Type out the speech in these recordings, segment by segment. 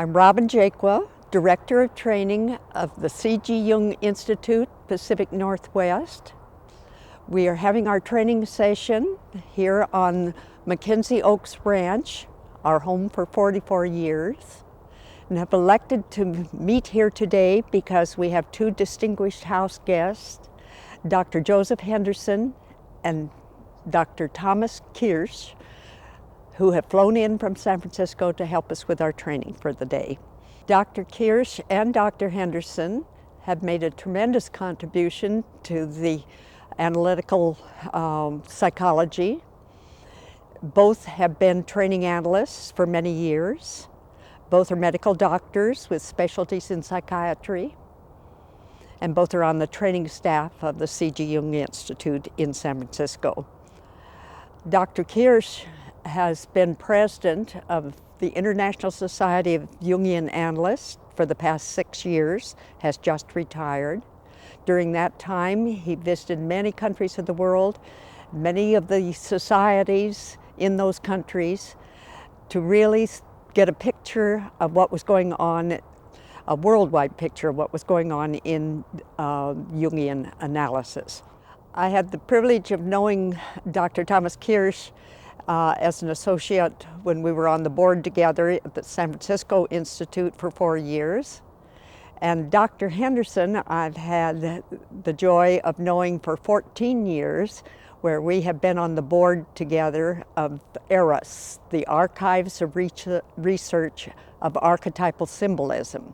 I'm Robin Jaqua, Director of Training of the C.G. Jung Institute, Pacific Northwest. We are having our training session here on Mackenzie Oaks Ranch, our home for 44 years, and have elected to meet here today because we have two distinguished house guests, Dr. Joseph Henderson and Dr. Thomas Kirsch, who have flown in from San Francisco to help us with our training for the day. Dr. Kirsch and Dr. Henderson have made a tremendous contribution to the analytical psychology. Both have been training analysts for many years. Both are medical doctors with specialties in psychiatry, and both are on the training staff of the C.G. Jung Institute in San Francisco. Dr. Kirsch has been president of the International Society of Jungian Analysts for the past 6 years, has just retired. During that time, he visited many countries of the world, many of the societies in those countries, to really get a picture of what was going on, a worldwide picture of what was going on in Jungian analysis. I had the privilege of knowing Dr. Thomas Kirsch as an associate when we were on the board together at the San Francisco Institute for 4 years. And Dr. Henderson, I've had the joy of knowing for 14 years, where we have been on the board together of ARUS, the Archives of Research of Archetypal Symbolism.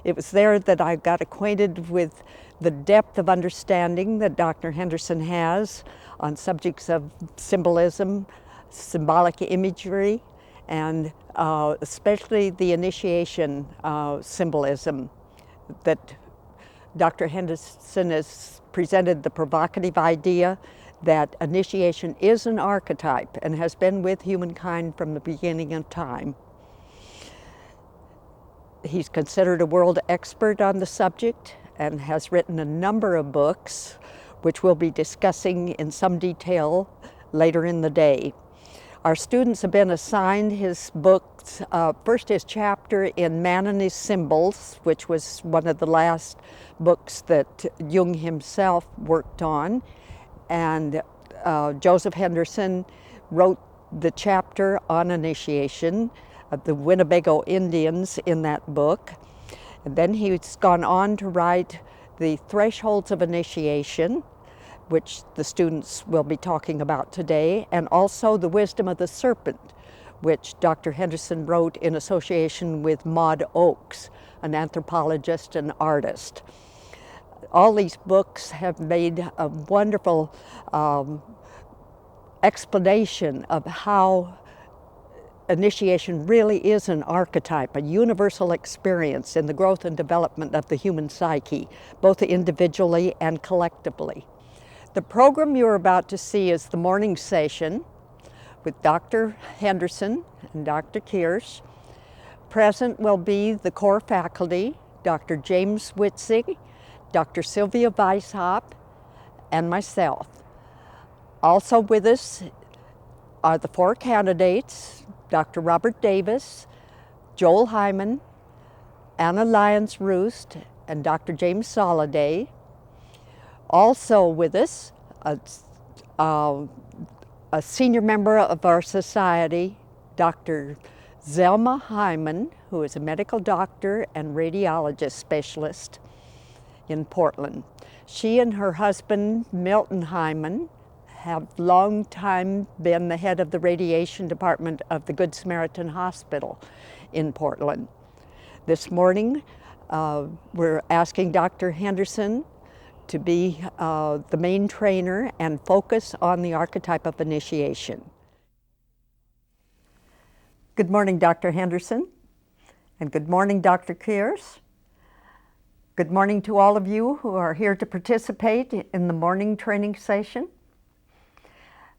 It was there that I got acquainted with the depth of understanding that Dr. Henderson has on subjects of symbolism, symbolic imagery, and especially the initiation symbolism that Dr. Henderson has presented, the provocative idea that initiation is an archetype and has been with humankind from the beginning of time. He's considered a world expert on the subject and has written a number of books, which we'll be discussing in some detail later in the day. Our students have been assigned his books, first his chapter in Man and His Symbols, which was one of the last books that Jung himself worked on. And Joseph Henderson wrote the chapter on initiation of the Winnebago Indians in that book. And then he's gone on to write the Thresholds of Initiation, which the students will be talking about today, and also The Wisdom of the Serpent, which Dr. Henderson wrote in association with Maud Oakes, an anthropologist and artist. All these books have made a wonderful explanation of how initiation really is an archetype, a universal experience in the growth and development of the human psyche, both individually and collectively. The program you're about to see is the morning session with Dr. Henderson and Dr. Kirsch. Present will be the core faculty, Dr. James Witzig, Dr. Sylvia Weishaupt, and myself. Also with us are the 4 candidates, Dr. Robert Davis, Joell Hyman, Anna Lyons-Roost, and Dr. James Soliday. Also with us, a senior member of our society, Dr. Joell Hyman, who is a medical doctor and radiologist specialist in Portland. She and her husband, Milton Hyman, have long time been the head of the radiation department of the Good Samaritan Hospital in Portland. This morning, we're asking Dr. Henderson to be the main trainer and focus on the archetype of initiation. Good morning, Dr. Henderson, and good morning, Dr. Kirsch. Good morning to all of you who are here to participate in the morning training session.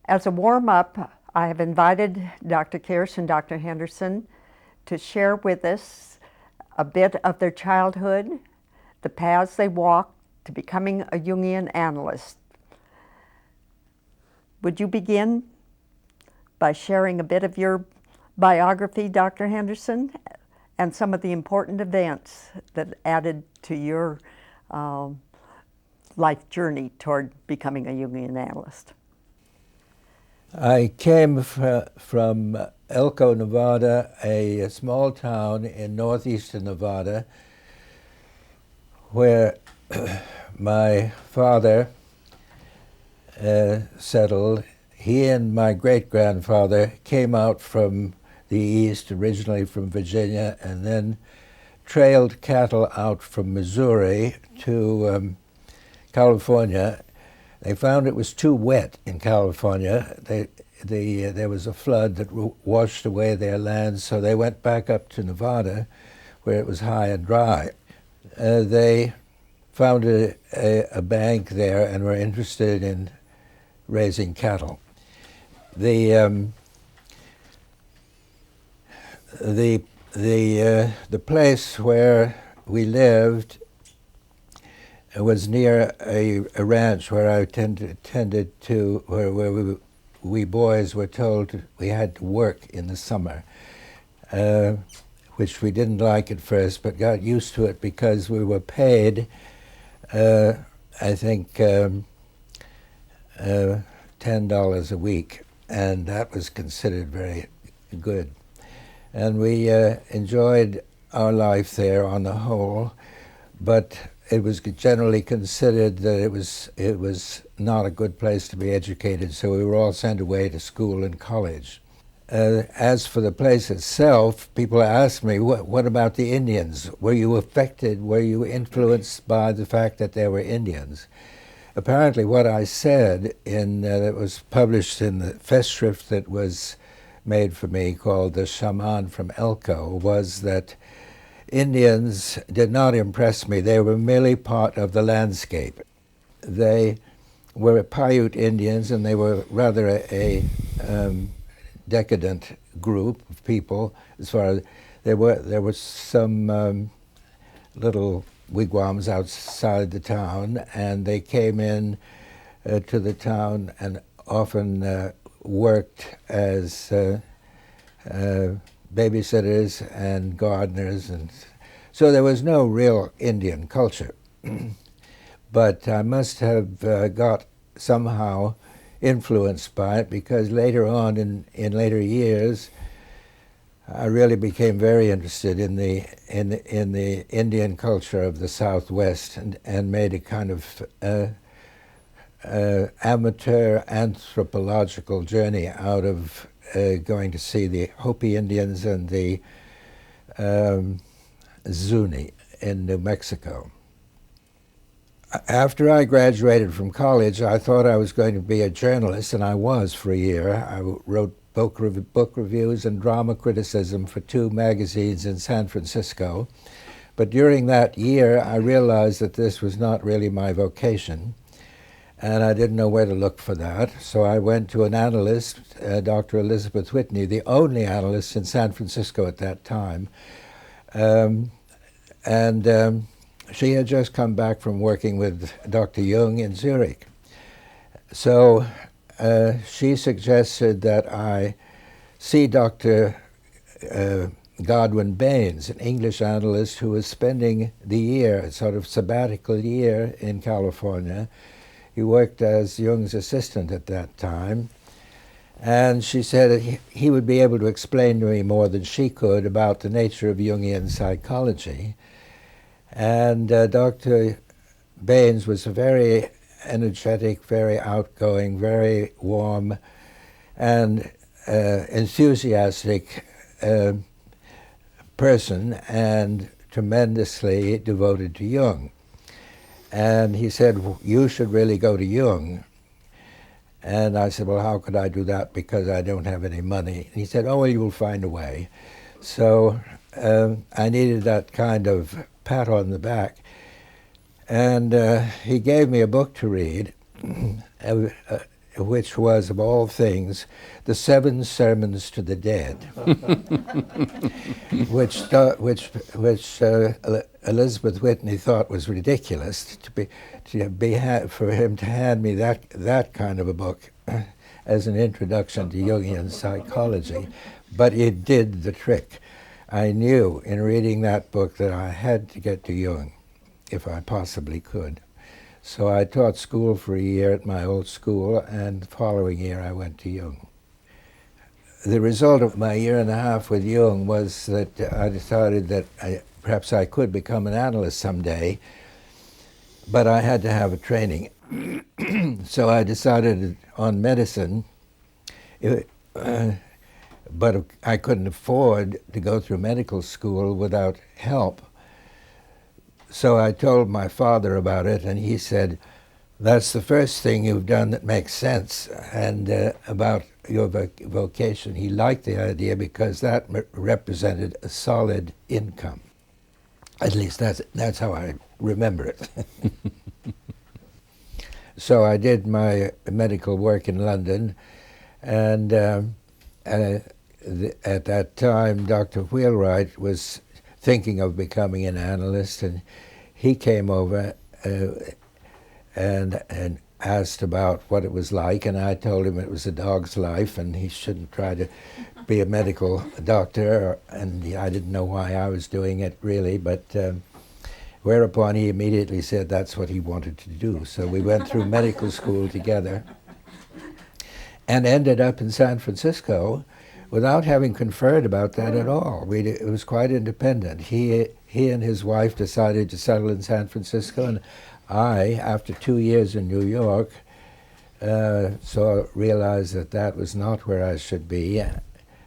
As a warm-up, I have invited Dr. Kirsch and Dr. Henderson to share with us a bit of their childhood, the paths they walked to becoming a Jungian analyst. Would you begin by sharing a bit of your biography, Dr. Henderson, and some of the important events that added to your life journey toward becoming a Jungian analyst. I came from Elko, Nevada, a small town in northeastern Nevada, where my father settled. He and my great-grandfather came out from the east, originally from Virginia, and then trailed cattle out from Missouri to California. They found it was too wet in California. There was a flood that washed away their land, so they went back up to Nevada, where it was high and dry. They found a bank there and were interested in raising cattle. The place where we lived was near a ranch where I tended to, where we boys were told we had to work in the summer, which we didn't like at first, but got used to it because we were paid, I think, $10 a week, and that was considered very good. And we enjoyed our life there on the whole, but it was generally considered that it was not a good place to be educated, so we were all sent away to school and college. As for the place itself, people ask me, what about the Indians? Were you affected, were you influenced by the fact that there were Indians? Apparently what I said that was published in the Festschrift that was made for me, called The Shaman from Elko, was that Indians did not impress me. They were merely part of the landscape. They were Paiute Indians, and they were rather a decadent group of people. As far as there were some little wigwams outside the town, and they came in to the town and often worked as babysitters and gardeners, and so there was no real Indian culture. But I must have got somehow influenced by it, because later on in later years I really became very interested in the Indian culture of the Southwest, and made a kind of amateur anthropological journey out of going to see the Hopi Indians and the Zuni in New Mexico. After I graduated from college, I thought I was going to be a journalist, and I was for a year. I wrote book reviews and drama criticism for 2 magazines in San Francisco. But during that year, I realized that this was not really my vocation, and I didn't know where to look for that. So I went to an analyst, Dr. Elizabeth Whitney, the only analyst in San Francisco at that time. She had just come back from working with Dr. Jung in Zurich. So she suggested that I see Dr. Godwin Baines, an English analyst who was spending the year, a sort of sabbatical year in California. He worked as Jung's assistant at that time. And she said he would be able to explain to me more than she could about the nature of Jungian psychology. And Dr. Baines was a very energetic, very outgoing, very warm, and enthusiastic person, and tremendously devoted to Jung. And he said, you should really go to Jung. And I said, well, how could I do that, because I don't have any money? And he said, oh, well, you will find a way. So I needed that kind of pat on the back. And he gave me a book to read, which was, of all things, The 7 Sermons to the Dead, which Elizabeth Whitney thought was ridiculous for him to hand me that kind of a book as an introduction to Jungian psychology, but it did the trick. I knew in reading that book that I had to get to Jung, if I possibly could. So I taught school for a year at my old school, and the following year I went to Jung. The result of my year and a half with Jung was that I decided that perhaps I could become an analyst someday, but I had to have a training. So I decided on medicine, but I couldn't afford to go through medical school without help. So I told my father about it, and he said, "That's the first thing you've done that makes sense." And about your vocation, he liked the idea because that represented a solid income. At least that's how I remember it. So I did my medical work in London, and at that time, Dr. Wheelwright was thinking of becoming an analyst, and he came over and asked about what it was like, and I told him it was a dog's life and he shouldn't try to be a medical doctor, and I didn't know why I was doing it really, but whereupon he immediately said that's what he wanted to do. So we went through medical school together and ended up in San Francisco without having conferred about that at all. It was quite independent. He and his wife decided to settle in San Francisco, and I, after 2 years in New York, realized that that was not where I should be,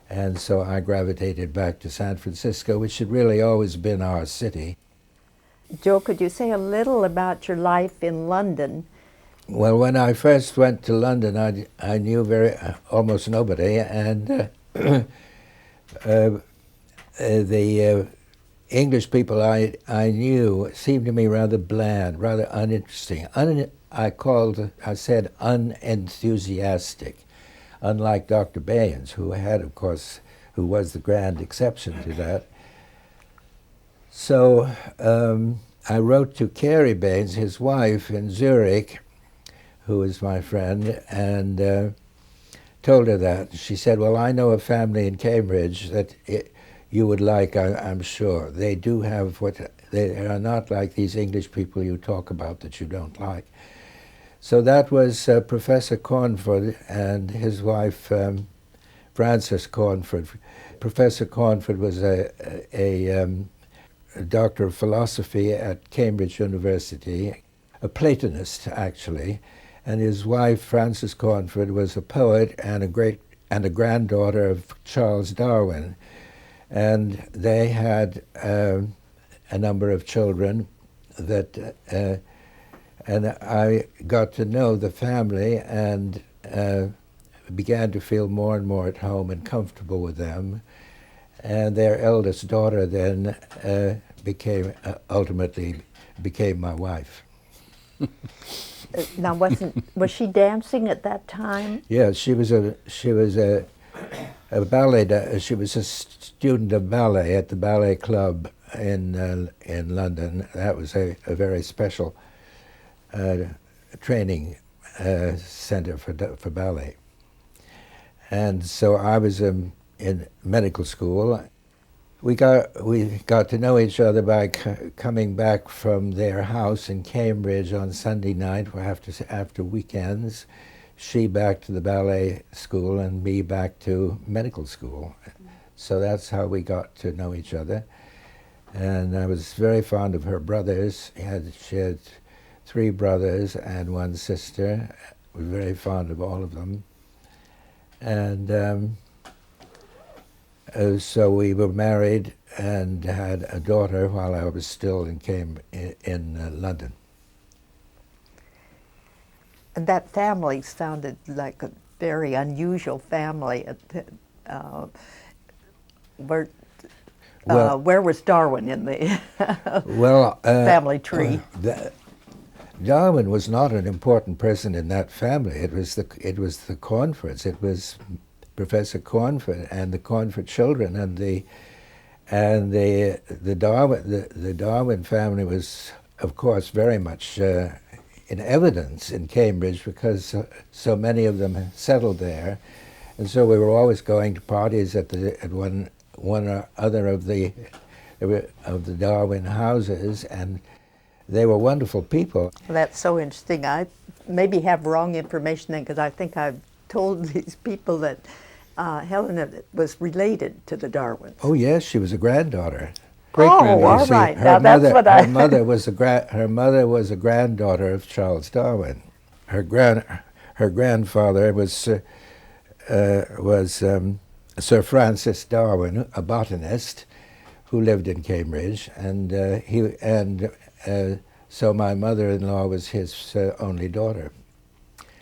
and so I gravitated back to San Francisco, which had really always been our city. Joe, could you say a little about your life in London? Well, when I first went to London, I knew almost nobody, and the English people I knew seemed to me rather bland, rather uninteresting. I said unenthusiastic, unlike Dr. Baines, who was the grand exception to that. So I wrote to Carrie Baines, his wife, in Zurich, who is my friend, and told her that. She said, "Well, I know a family in Cambridge that you would like, I'm sure. They do have they are not like these English people you talk about that you don't like." So that was Professor Cornford and his wife, Frances Cornford. Professor Cornford was a doctor of philosophy at Cambridge University, a Platonist actually, and his wife, Frances Cornford, was a poet and a granddaughter of Charles Darwin. And they had a number of children and I got to know the family and began to feel more and more at home and comfortable with them. And their eldest daughter then ultimately became my wife. Now, was she dancing at that time? Yeah, she was a ballet. She was a student of ballet at the ballet club in London. That was a very special training center for ballet. And so I was in medical school. We got to know each other by coming back from their house in Cambridge on Sunday night after weekends. She back to the ballet school and me back to medical school. So that's how we got to know each other. And I was very fond of her brothers. She had 3 brothers and 1 sister. I was very fond of all of them. And so we were married and had a daughter while I was still in London. And that family sounded like a very unusual family. Where was Darwin in the family tree? Darwin was not an important person in that family. It was the Cornfords. It was Professor Cornford and the Cornford children, and the Darwin family was, of course, very much in evidence in Cambridge because so many of them had settled there, and so we were always going to parties at one or other of the Darwin houses, and they were wonderful people. That's so interesting. I maybe have wrong information then, because I think I've told these people that Helena was related to the Darwins. Oh yes, she was a granddaughter. Oh, all right. Now that's what her mother was a granddaughter of Charles Darwin. Her grandfather was Sir Francis Darwin, a botanist who lived in Cambridge, and so my mother-in-law was his only daughter.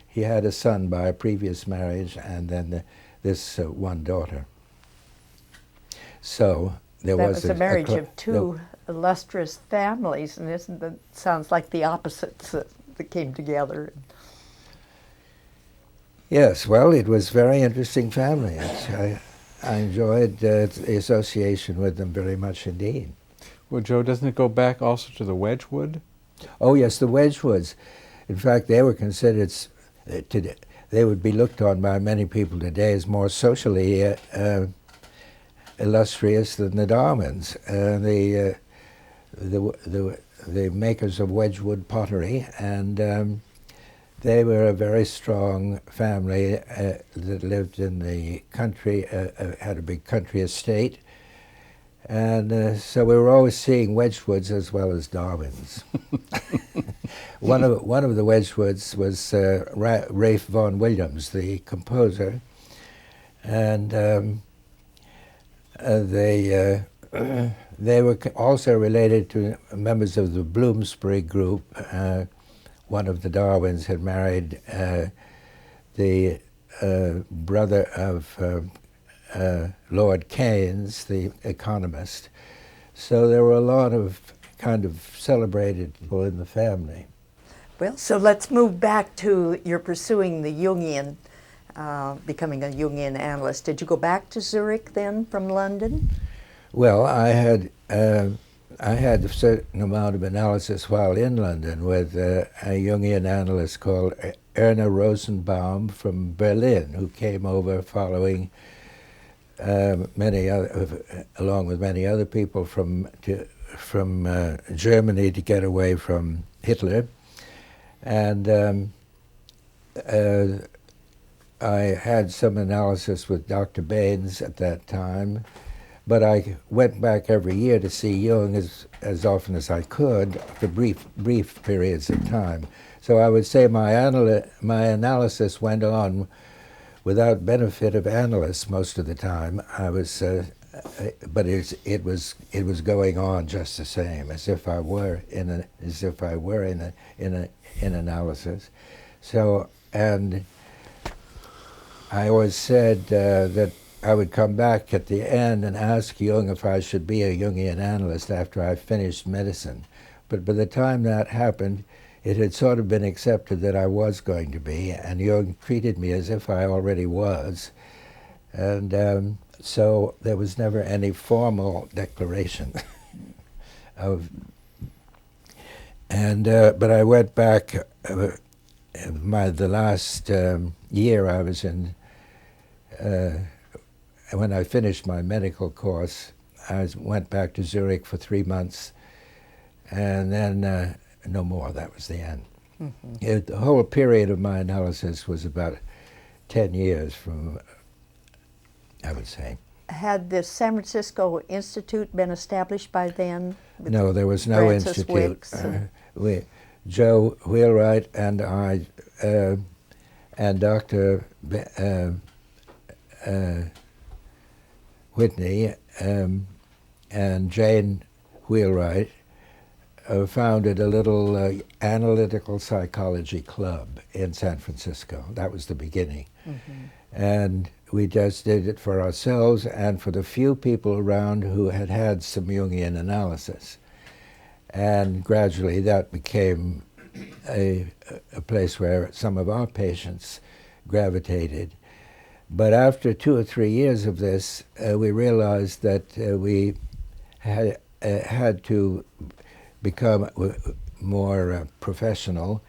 He had a son by a previous marriage, and then this one daughter. So there was a marriage of two illustrious families, and sounds like the opposites that came together. Yes, well, it was a very interesting family. I enjoyed the association with them very much indeed. Well, Joe, doesn't it go back also to the Wedgwood? Oh yes, the Wedgwoods. In fact, they were considered, they would be looked on by many people today as more socially illustrious than the Darwins. The makers of Wedgwood pottery, and they were a very strong family that lived in the country, had a big country estate, and so we were always seeing Wedgwoods as well as Darwins. One of the Wedgwoods was Ralph Vaughan Williams, the composer, and they were also related to members of the Bloomsbury group. One of the Darwins had married the brother of Lord Keynes, the economist. So there were a lot of kind of celebrated people in the family. Well, so let's move back to your pursuing the Jungian, becoming a Jungian analyst. Did you go back to Zurich then from London? Well, I had a certain amount of analysis while in London with a Jungian analyst called Erna Rosenbaum from Berlin, who came over following along with many other people from Germany to get away from Hitler. And I had some analysis with Dr. Baines at that time, but I went back every year to see Jung as often as I could for brief periods of time. So I would say my analysis went on without benefit of analysts most of the time. I was, but it was going on just the same, as if I were in analysis. So, and I always said that I would come back at the end and ask Jung if I should be a Jungian analyst after I finished medicine. But by the time that happened, it had sort of been accepted that I was going to be, and Jung treated me as if I already was. And so there was never any formal declaration of. And but I went back. The last year I was in. When I finished my medical course, I went back to Zurich for 3 months, and then no more. That was the end. Mm-hmm. The whole period of my analysis was about 10 years from, I would say. Had the San Francisco Institute been established by then? No, there was no Francis institute. Wicks Joe Wheelwright and I and Dr. Whitney and Jane Wheelwright founded a little analytical psychology club in San Francisco. That was the beginning. Mm-hmm. And we just did it for ourselves and for the few people around who had had some Jungian analysis. And gradually that became a place where some of our patients gravitated. But after 2 or 3 years of this, we realized that we had to become more professional.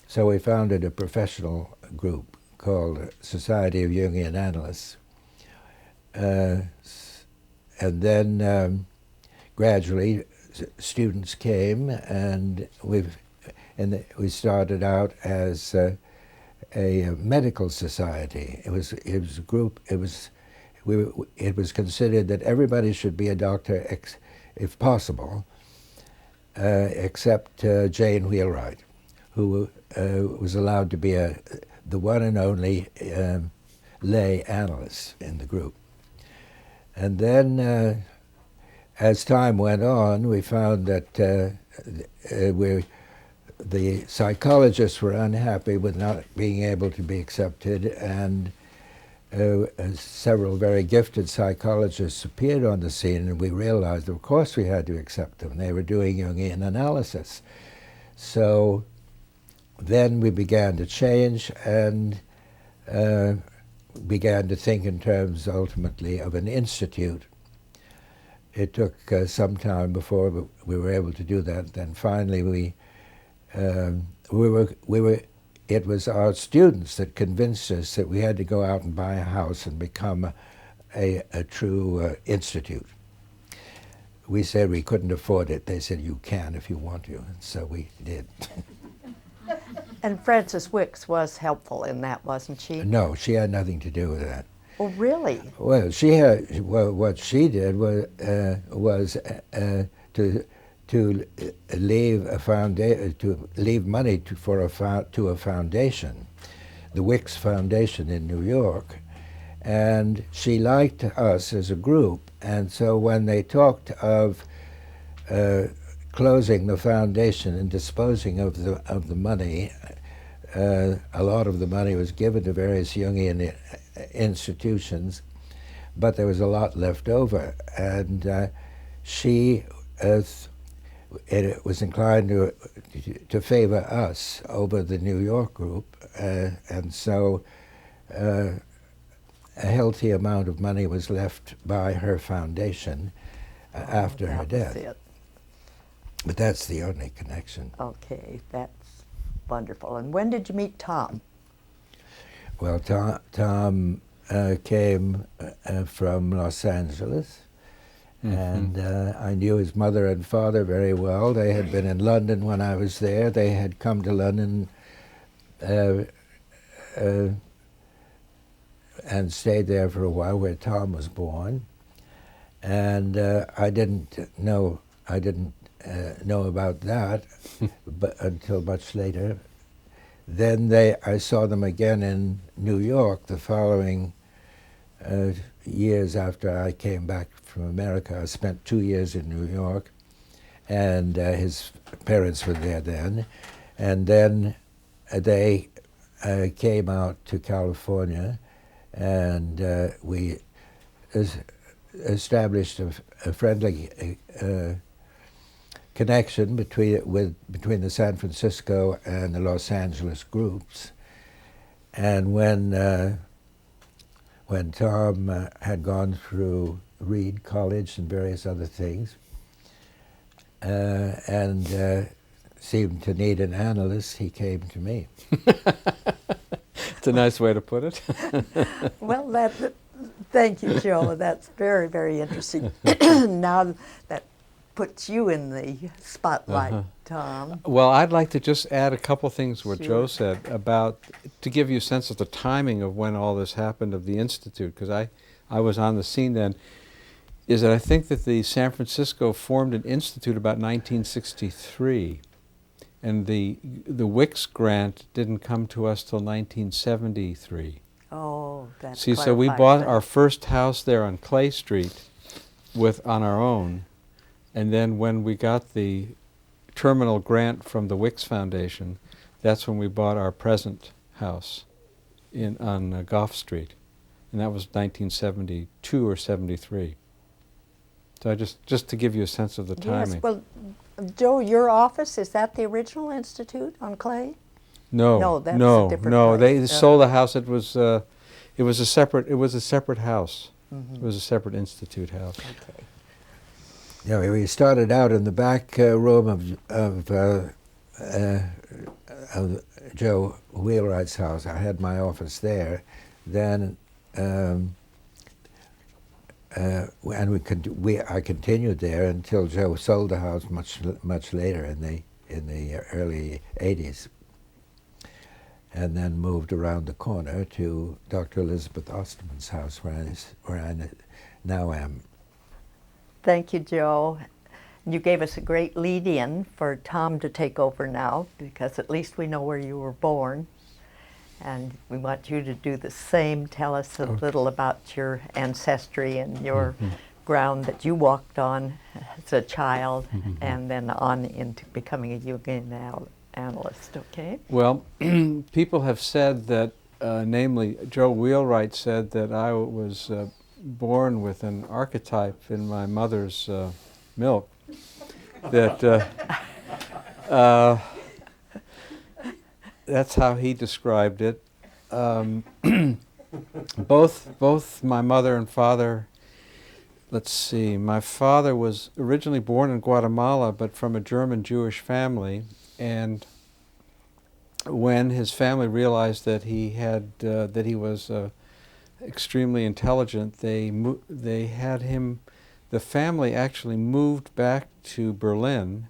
So we founded a professional group called Society of Jungian Analysts. and then gradually students came, and we started out as a medical society. It was a group. It was considered that everybody should be a doctor, if possible, except Jane Wheelwright, who was allowed to be the one and only lay analyst in the group. And then, as time went on, we found that the psychologists were unhappy with not being able to be accepted, and several very gifted psychologists appeared on the scene, and we realized, of course, we had to accept them. They were doing Jungian analysis. So then we began to change and began to think in terms, ultimately, of an institute. It took some time before we were able to do that. Then finally, it was our students that convinced us that we had to go out and buy a house and become a true institute. We said we couldn't afford it. They said, you can if you want to, and so we did. And Frances Wicks was helpful in that, wasn't she? No, she had nothing to do with that. Oh, really? Well, what she did was to leave money to a foundation, the Wicks Foundation in New York, and she liked us as a group, and so when they talked of closing the foundation and disposing of the money, a lot of the money was given to various Jungian institutions, but there was a lot left over, and she was inclined to favor us over the New York group, and so a healthy amount of money was left by her foundation after her death. It. But that's the only connection. Okay, that's wonderful. And when did you meet Tom? Well, Tom came from Los Angeles. And I knew his mother and father very well. They had been in London when I was there. They had come to London and stayed there for a while, where Tom was born. And I didn't know about that, but until much later. Then I saw them again in New York the following years after I came back from America. I spent 2 years in New York, and his parents were there then. And then they came out to California, and we established a friendly connection between the San Francisco and the Los Angeles groups. And when Tom had gone through Reed College and various other things, and seemed to need an analyst, he came to me. It's a nice way to put it. Well, thank you, Joe. That's very, very interesting. Now that puts you in the spotlight, Tom. Well, I'd like to just add a couple things what Sure. Joe said about, to give you a sense of the timing of when all this happened of the Institute, because I was on the scene then, is that I think that the San Francisco formed an institute about 1963, and the Wicks grant didn't come to us till 1973. Oh, that's See, so we bought our first house there on Clay Street on our own, and then when we got the terminal grant from the Wicks Foundation, that's when we bought our present house on Gough Street, and that was 1972 or 73. So just to give you a sense of the timing. Yes, well, Joe, your office, is that the original institute on Clay? No, No, that's no, a different no. place. They sold the house. It was a separate house. Mm-hmm. It was a separate institute house. Okay. Yeah, we started out in the back room of Joe Wheelwright's house. I had my office there. Then and I continued there until Joe sold the house much later in the early '80s, and then moved around the corner to Dr. Elizabeth Osterman's house, where I now am. Thank you, Joe. You gave us a great lead-in for Tom to take over now, because at least we know where you were born. And we want you to do the same. Tell us a little about your ancestry and your ground that you walked on as a child, and then on into becoming a Jungian analyst, okay? Well, people have said that, namely, Joe Wheelwright said that I was born with an archetype in my mother's milk. That that's how he described it. Both my mother and father, let's see, my father was originally born in Guatemala, but from a German Jewish family, and when his family realized that he had that he was extremely intelligent, they had him. The family actually moved back to Berlin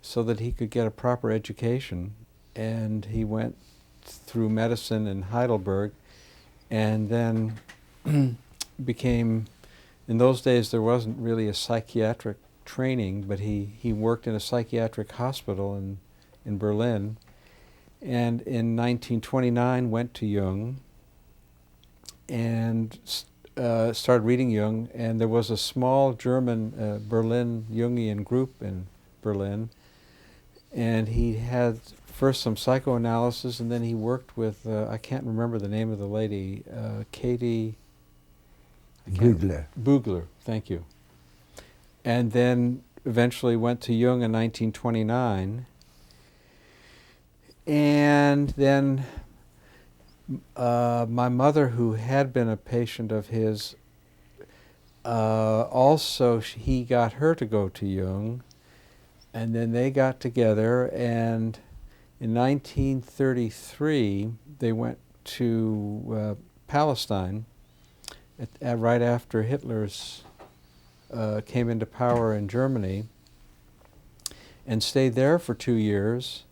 so that he could get a proper education, and he went through medicine in Heidelberg, and then became, in those days there wasn't really a psychiatric training, but he worked in a psychiatric hospital in Berlin, and in 1929 went to Jung and started reading Jung, and there was a small German Berlin Jungian group in Berlin, and he had first some psychoanalysis, and then he worked with, I can't remember the name of the lady, Katie Bugler, thank you. And then eventually went to Jung in 1929, and then my mother, who had been a patient of his, also he got her to go to Jung, and then they got together, and in 1933 they went to Palestine right after Hitler's came into power in Germany, and stayed there for 2 years,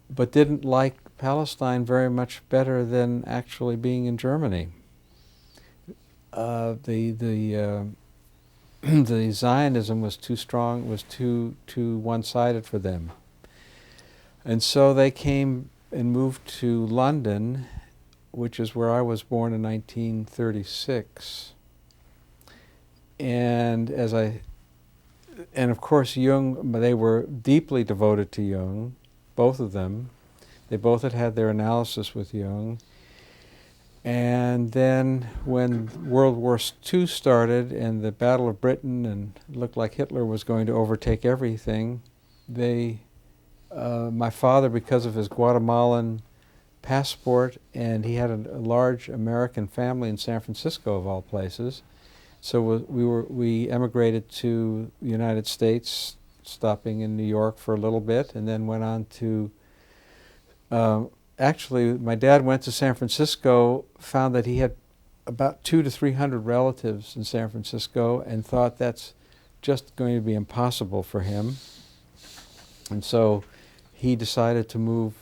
but didn't like Palestine very much better than actually being in Germany. The Zionism was too strong, was too one-sided for them. And so they came and moved to London, which is where I was born in 1936. And of course Jung, they were deeply devoted to Jung, both of them. They both had their analysis with Jung. And then when World War II started and the Battle of Britain, and it looked like Hitler was going to overtake everything, my father, because of his Guatemalan passport, and he had a large American family in San Francisco of all places, so we emigrated to the United States, stopping in New York for a little bit, and then went on to actually, my dad went to San Francisco, found that he had about 200 to 300 relatives in San Francisco, and thought that's just going to be impossible for him. And so he decided to move.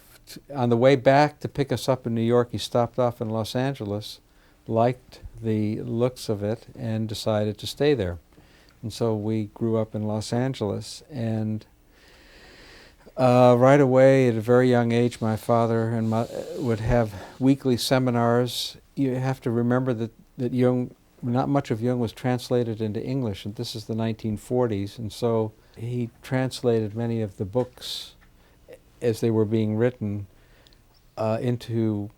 On the way back to pick us up in New York, he stopped off in Los Angeles, liked the looks of it, and decided to stay there. And so we grew up in Los Angeles, and right away, at a very young age, my father and would have weekly seminars. You have to remember that Jung, not much of Jung was translated into English, and this is the 1940s, and so he translated many of the books as they were being written into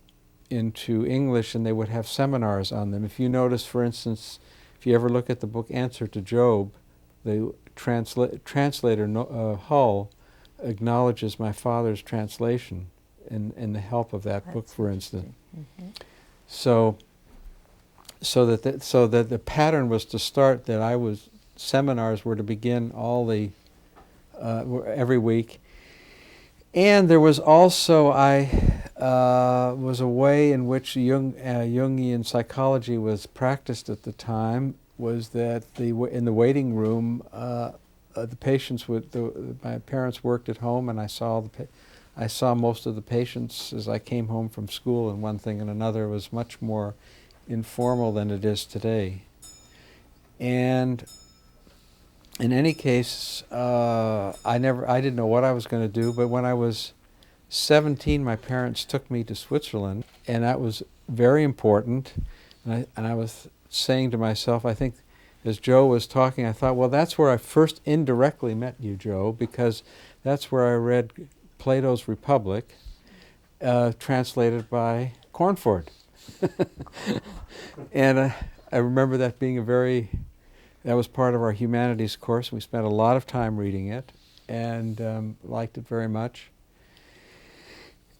English, and they would have seminars on them. If you notice, for instance, if you ever look at the book Answer to Job, the translator Hull acknowledges my father's translation and the help of that book, for instance. Mm-hmm. So that the pattern was to start that seminars were to begin every week, and there was also was a way in which Jungian psychology was practiced at the time, was that in the waiting room, the patients my parents worked at home, and I saw most of the patients as I came home from school, and one thing and another. Was much more informal than it is today. And in any case, I didn't know what I was going to do, but when I was 17, my parents took me to Switzerland, and that was very important. And I was saying to myself, I think, as Joe was talking, I thought, well, that's where I first indirectly met you, Joe, because that's where I read Plato's Republic, translated by Cornford. And I remember that being that was part of our humanities course. We spent a lot of time reading it and liked it very much.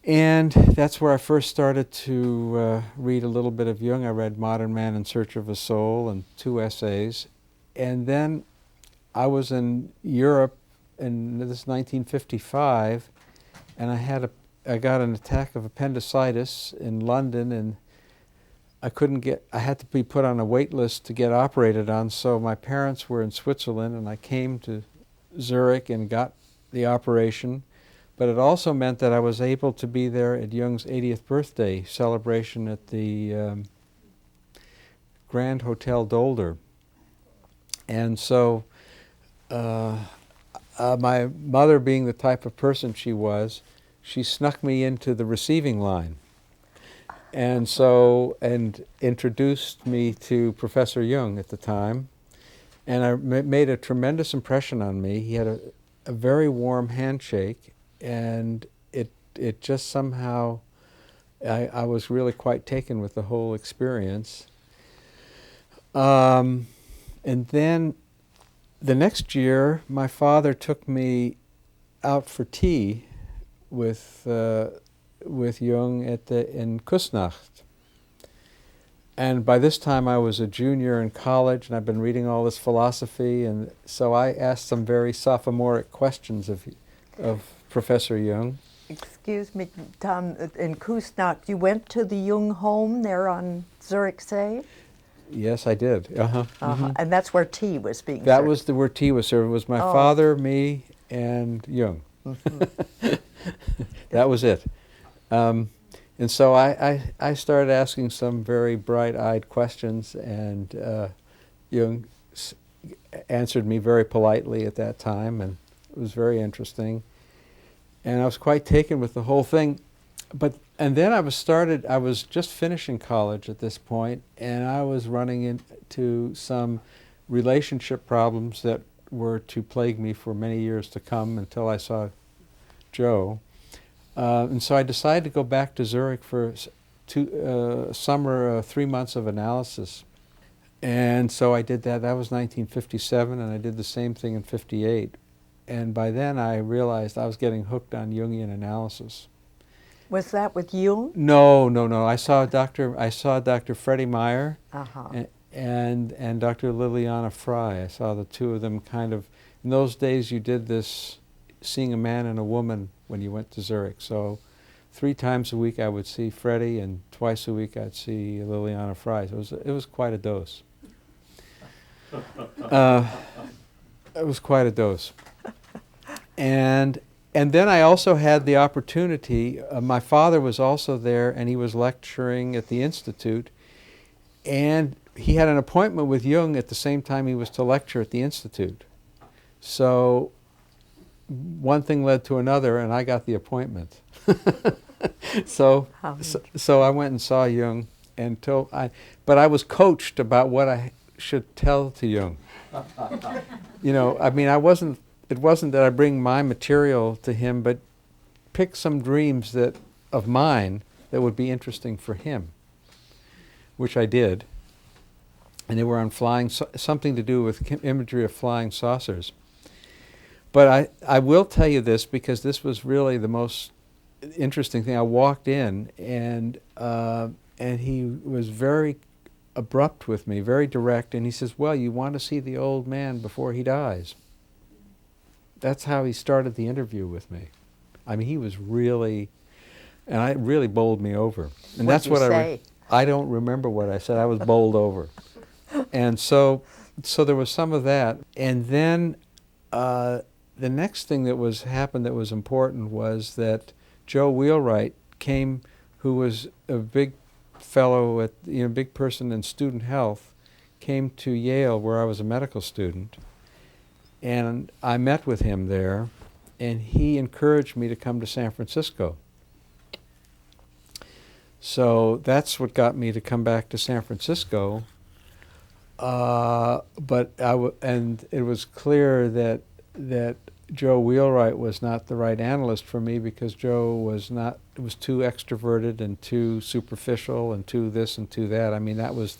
And that's where I first started to read a little bit of Jung. I read Modern Man in Search of a Soul and 2 essays. And then I was in Europe in this 1955, and I got an attack of appendicitis in London, and I had to be put on a wait list to get operated on, so my parents were in Switzerland, and I came to Zurich and got the operation. But it also meant that I was able to be there at Jung's 80th birthday celebration at the Grand Hotel Dolder. And so my mother, being the type of person she was, she snuck me into the receiving line. And introduced me to Professor Jung at the time. And made a tremendous impression on me. He had a very warm handshake. And it just somehow, I was really quite taken with the whole experience. And then the next year, my father took me out for tea with Jung in Kusnacht. And by this time I was a junior in college, and I've been reading all this philosophy, and so I asked some very sophomoric questions of Professor Jung. Excuse me, Tom, in Kusnacht, you went to the Jung home there on Zurichsee? Yes, I did. Mm-hmm. And that's where tea was being served? That was where tea was served. It was my father, me, and Jung. Mm-hmm. That was it. And so I started asking some very bright-eyed questions, and Jung answered me very politely at that time, and it was very interesting. And I was quite taken with the whole thing. And then I was just finishing college at this point, and I was running into some relationship problems that were to plague me for many years to come until I saw Joe. And so I decided to go back to Zurich for summer, 3 months of analysis. And so I did that. That was 1957, and I did the same thing in 58. And by then I realized I was getting hooked on Jungian analysis. Was that with Jung? No. I saw Dr. Freddie Meyer and Dr. Liliana Fry. I saw the two of them kind of. In those days, you did this, seeing a man and a woman when you went to Zurich. So 3 times a week I would see Freddie, and twice a week I'd see Liliana Fry. So it was quite a dose. It was quite a dose. And then I also had the opportunity, my father was also there, and he was lecturing at the Institute, and he had an appointment with Jung at the same time he was to lecture at the Institute. So one thing led to another, and I got the appointment. So I went and saw Jung, but I was coached about what I should tell to Jung. It wasn't that I bring my material to him, but pick some dreams of mine that would be interesting for him, which I did. And they were on something to do with imagery of flying saucers. But I will tell you this, because this was really the most interesting thing. I walked in, and he was very abrupt with me, very direct, and he says, "Well, you want to see the old man before he dies." That's how he started the interview with me. I mean, he was really, and it really bowled me over. And that's what say? I don't remember what I said. I was bowled over. And so there was some of that. And then the next thing that happened that was important was that Joe Wheelwright came, who was a big fellow big person in student health, came to Yale where I was a medical student. And I met with him there, and he encouraged me to come to San Francisco. So that's what got me to come back to San Francisco. And it was clear that Joe Wheelwright was not the right analyst for me, because Joe was too extroverted and too superficial and too this and too that. I mean, that was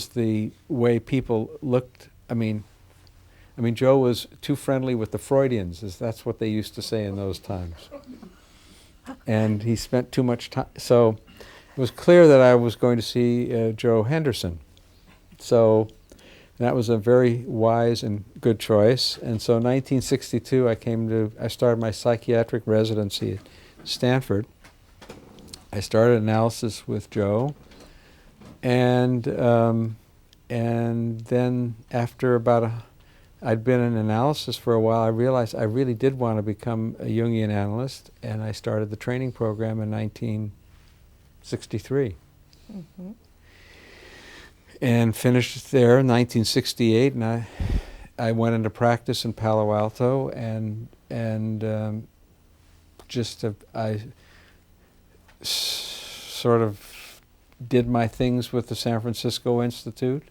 the way people looked. I mean, Joe was too friendly with the Freudians, that's what they used to say in those times. And he spent too much time. So it was clear that I was going to see Joe Henderson. So that was a very wise and good choice. And so in 1962, I started my psychiatric residency at Stanford. I started analysis with Joe. And then after I'd been in analysis for a while, I realized I really did want to become a Jungian analyst, and I started the training program in 1963. Mm-hmm. And finished there in 1968, and I went into practice in Palo Alto, and I sort of did my things with the San Francisco Institute,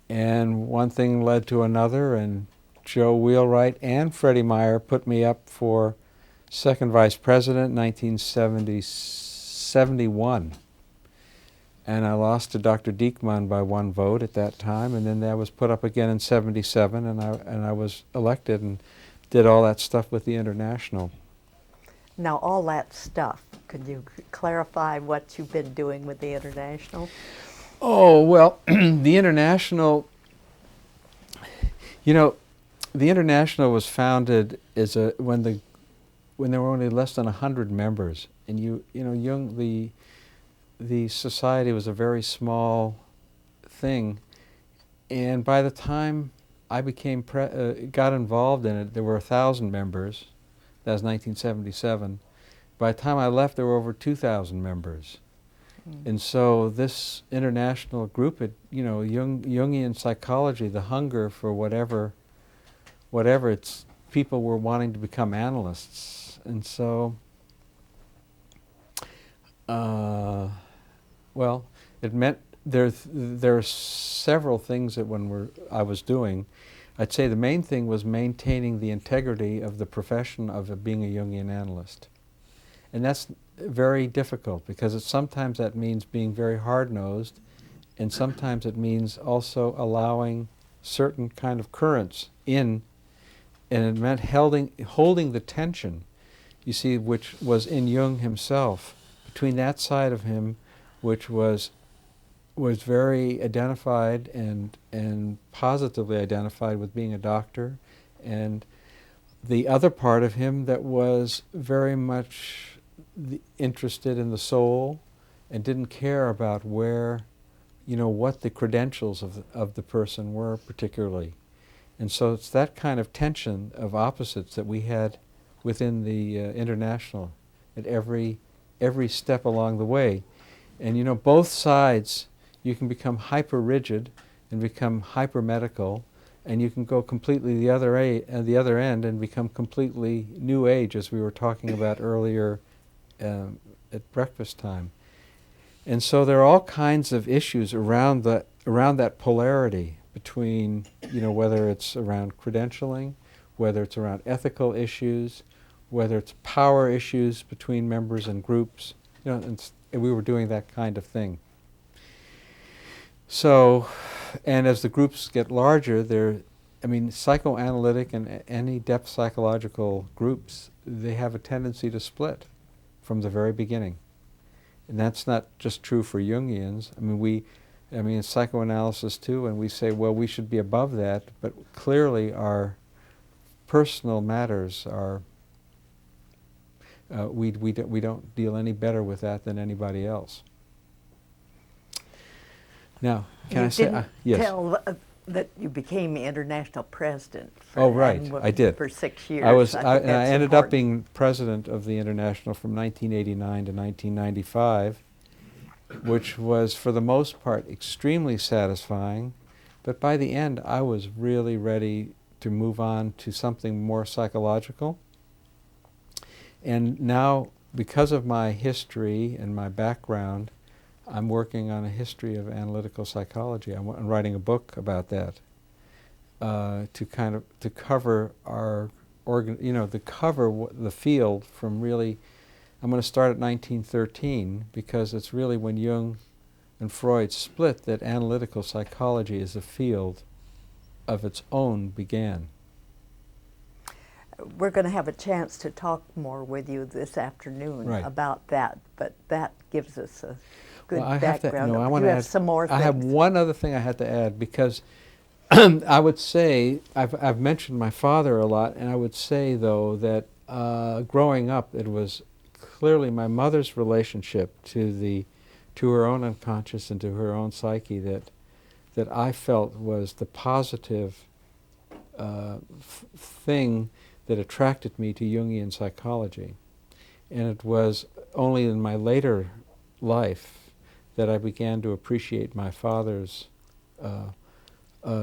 and one thing led to another, and Joe Wheelwright and Freddie Meyer put me up for second vice president in 1971. And I lost to Dr. Diekmann by one vote at that time, and then that was put up again in 77, and I was elected and did all that stuff with the International. Now, all that stuff, could you clarify what you've been doing with the International? Oh, well, the International, the International was founded as when there were only less than 100 members, and the society was a very small thing, and by the time I got involved in it, there were 1,000 members. That was 1977. By the time I left, there were over 2,000 members. Mm. And so this international group, Jungian psychology, the hunger for whatever it's, people were wanting to become analysts. And so, it meant there are several things that I was doing. I'd say the main thing was maintaining the integrity of the profession of being a Jungian analyst. And that's very difficult, because sometimes that means being very hard-nosed, and sometimes it means also allowing certain kind of currents in, and it meant holding the tension, you see, which was in Jung himself, between that side of him, which was very identified and positively identified with being a doctor, and the other part of him that was very much interested in the soul and didn't care about what the credentials of the person were particularly. And so it's that kind of tension of opposites that we had within the International at every step along the way. And both sides, you can become hyper-rigid and become hyper-medical, and you can go completely the other end and become completely New Age, as we were talking about earlier at breakfast time. And so there are all kinds of issues around that polarity between, whether it's around credentialing, whether it's around ethical issues, whether it's power issues between members and groups, and we were doing that kind of thing. So, and as the groups get larger, psychoanalytic and any depth psychological groups, they have a tendency to split from the very beginning. And that's not just true for Jungians. It's psychoanalysis too, and we say, well, we should be above that, but clearly our personal matters are, we don't deal any better with that than anybody else. Now, can You I say, didn't yes. tell that you became international president. Oh, right, and I did. For 6 years. I was, think and I that's ended up important. being president of the International from 1989 to 1995, which was, for the most part, extremely satisfying. But by the end, I was really ready to move on to something more psychological. And now, because of my history and my background, I'm working on a history of analytical psychology. I'm writing a book about that to cover our the field from really. I'm going to start at 1913 because it's really when Jung and Freud split that analytical psychology as a field of its own began. We're going to have a chance to talk more with you this afternoon Right. about that, but that gives us a good Well, I background. I You want to have add some more things. I have one other thing I had to add because I would say I've mentioned my father a lot, and I would say though that growing up, it was clearly my mother's relationship to her own unconscious and to her own psyche that I felt was the positive thing that attracted me to Jungian psychology. And it was only in my later life that I began to appreciate my father's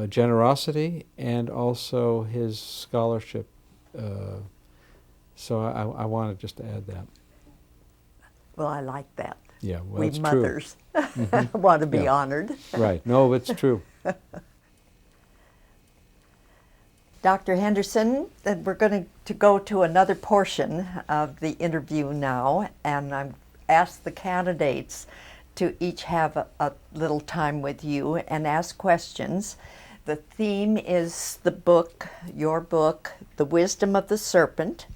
generosity and also his scholarship. So I wanted just to add that. Well, I like that. Yeah, well, We it's mothers true. want to be Yeah. honored. Right. No, it's true. Dr. Henderson, we're going to go to another portion of the interview now, and I've asked the candidates to each have a little time with you and ask questions. The theme is the book, your book, The Wisdom of the Serpent,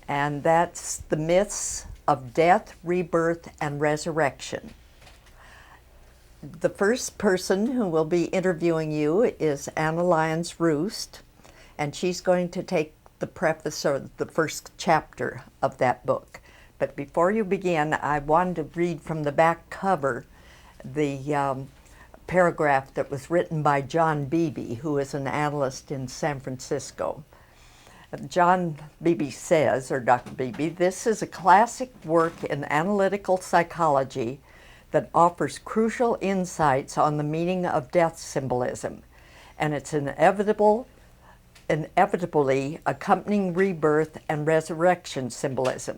and that's the myths of death, rebirth, and resurrection. The first person who will be interviewing you is Anna Lyons-Roost, and she's going to take the preface or the first chapter of that book. But before you begin, I wanted to read from the back cover the paragraph that was written by John Beebe, who is an analyst in San Francisco. John Beebe says, or Dr. Beebe, "This is a classic work in analytical psychology that offers crucial insights on the meaning of death symbolism and its inevitably accompanying rebirth and resurrection symbolism.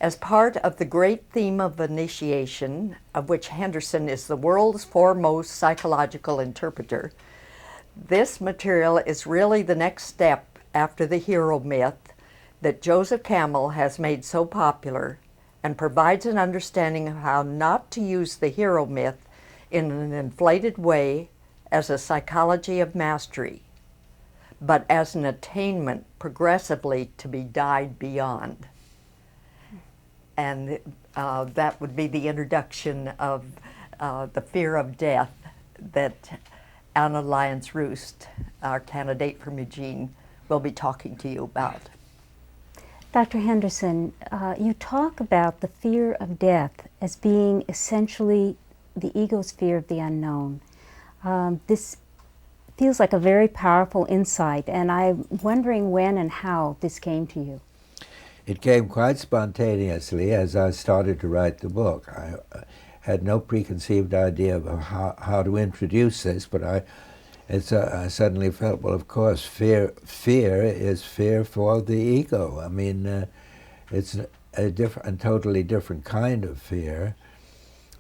As part of the great theme of initiation, of which Henderson is the world's foremost psychological interpreter, this material is really the next step after the hero myth that Joseph Campbell has made so popular and provides an understanding of how not to use the hero myth in an inflated way as a psychology of mastery, but as an attainment progressively to be died beyond." And that would be the introduction of the fear of death that Anna Lyons-Roost, our candidate from Eugene, will be talking to you about. Dr. Henderson, you talk about the fear of death as being essentially the ego's fear of the unknown. This feels like a very powerful insight, and I'm wondering when and how this came to you. It came quite spontaneously as I started to write the book. I had no preconceived idea of how to introduce this, but I suddenly felt, well, of course, fear is fear for the ego. I mean, it's a totally different kind of fear.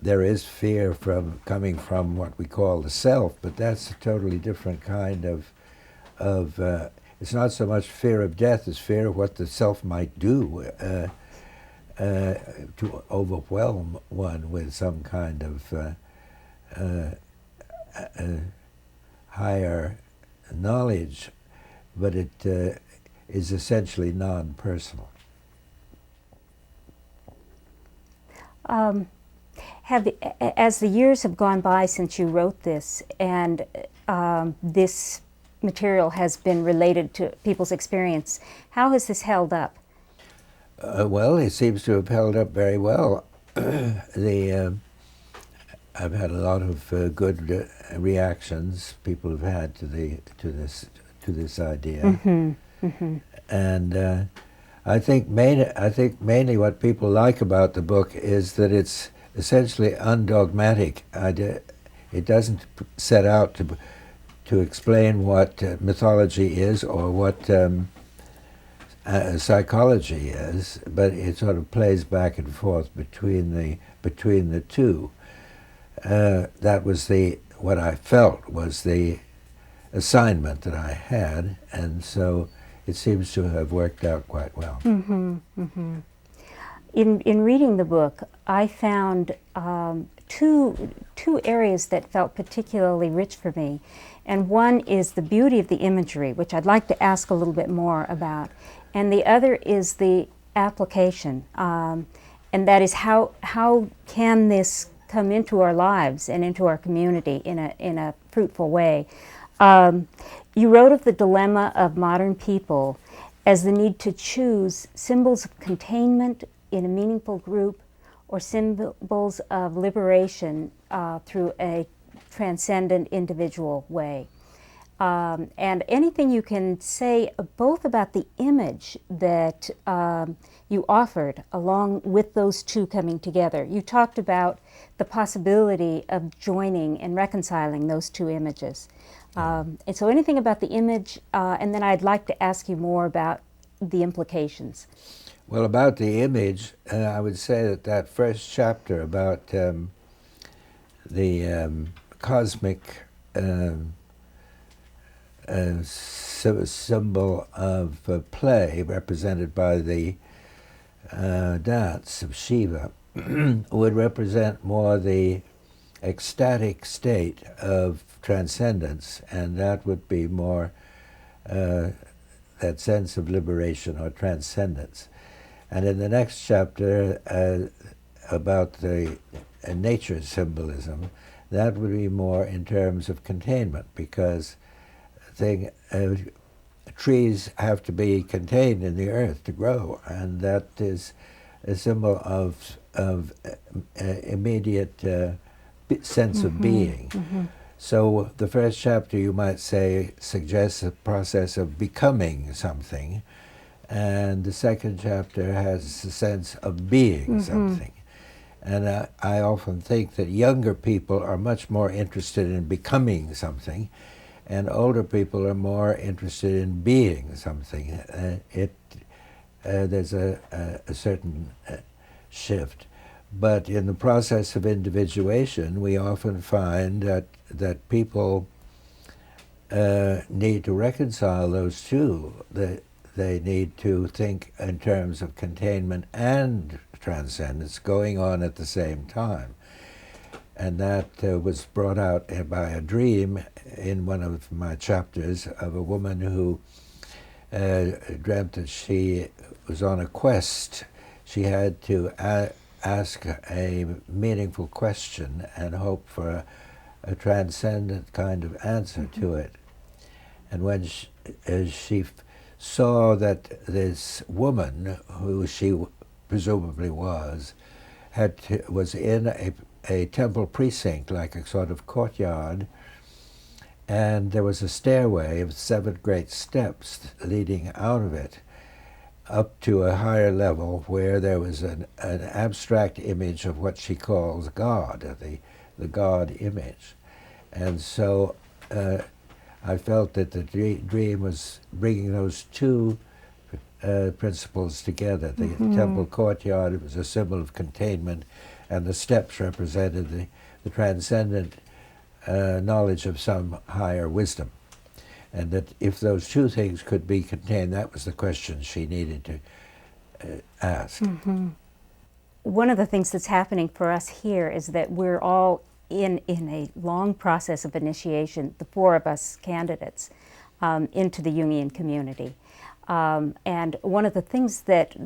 There is fear coming from what we call the self, but that's a totally different kind of it's not so much fear of death as fear of what the self might do to overwhelm one with some kind of higher knowledge, but it is essentially non-personal. As the years have gone by since you wrote this, and this material has been related to people's experience, how has this held up? Well, it seems to have held up very well. I've had a lot of good reactions people have had to this idea, and I think mainly what people like about the book is that it's essentially undogmatic. It doesn't set out to explain what mythology is or what psychology is, but it sort of plays back and forth between the two. That was what I felt was the assignment that I had, and so it seems to have worked out quite well. In reading the book, I found two areas that felt particularly rich for me. And one is the beauty of the imagery, which I'd like to ask a little bit more about. And the other is the application. And that is how can this come into our lives and into our community in a fruitful way. You wrote of the dilemma of modern people as the need to choose symbols of containment in a meaningful group or symbols of liberation through a transcendent individual way. And anything you can say both about the image that you offered along with those two coming together. You talked about the possibility of joining and reconciling those two images. And so anything about the image, and then I'd like to ask you more about the implications. Well, about the image, I would say that first chapter about the cosmic symbol of play represented by the dance of Shiva would represent more the ecstatic state of transcendence, and that would be more that sense of liberation or transcendence. And in the next chapter about the nature symbolism, that would be more in terms of containment, because trees have to be contained in the earth to grow, and that is a symbol of immediate sense of being. So the first chapter, you might say, suggests a process of becoming something, and the second chapter has a sense of being something. And I often think that younger people are much more interested in becoming something, and older people are more interested in being something. There's a certain shift. But in the process of individuation, we often find that people need to reconcile those two. They need to think in terms of containment and transcendence going on at the same time. And that was brought out by a dream in one of my chapters of a woman who dreamt that she was on a quest. She had to ask a meaningful question and hope for a transcendent kind of answer to it. And when she saw that this woman, who she presumably was in a temple precinct, like a sort of courtyard, and there was a stairway of 7 great steps leading out of it up to a higher level where there was an abstract image of what she calls God, the God image. And so I felt that the dream was bringing those two principles together. The temple courtyard was a symbol of containment, and the steps represented the transcendent knowledge of some higher wisdom. And that if those two things could be contained, that was the question she needed to ask. One of the things that's happening for us here is that we're all in a long process of initiation, the 4 of us candidates, into the Jungian community. And one of the things that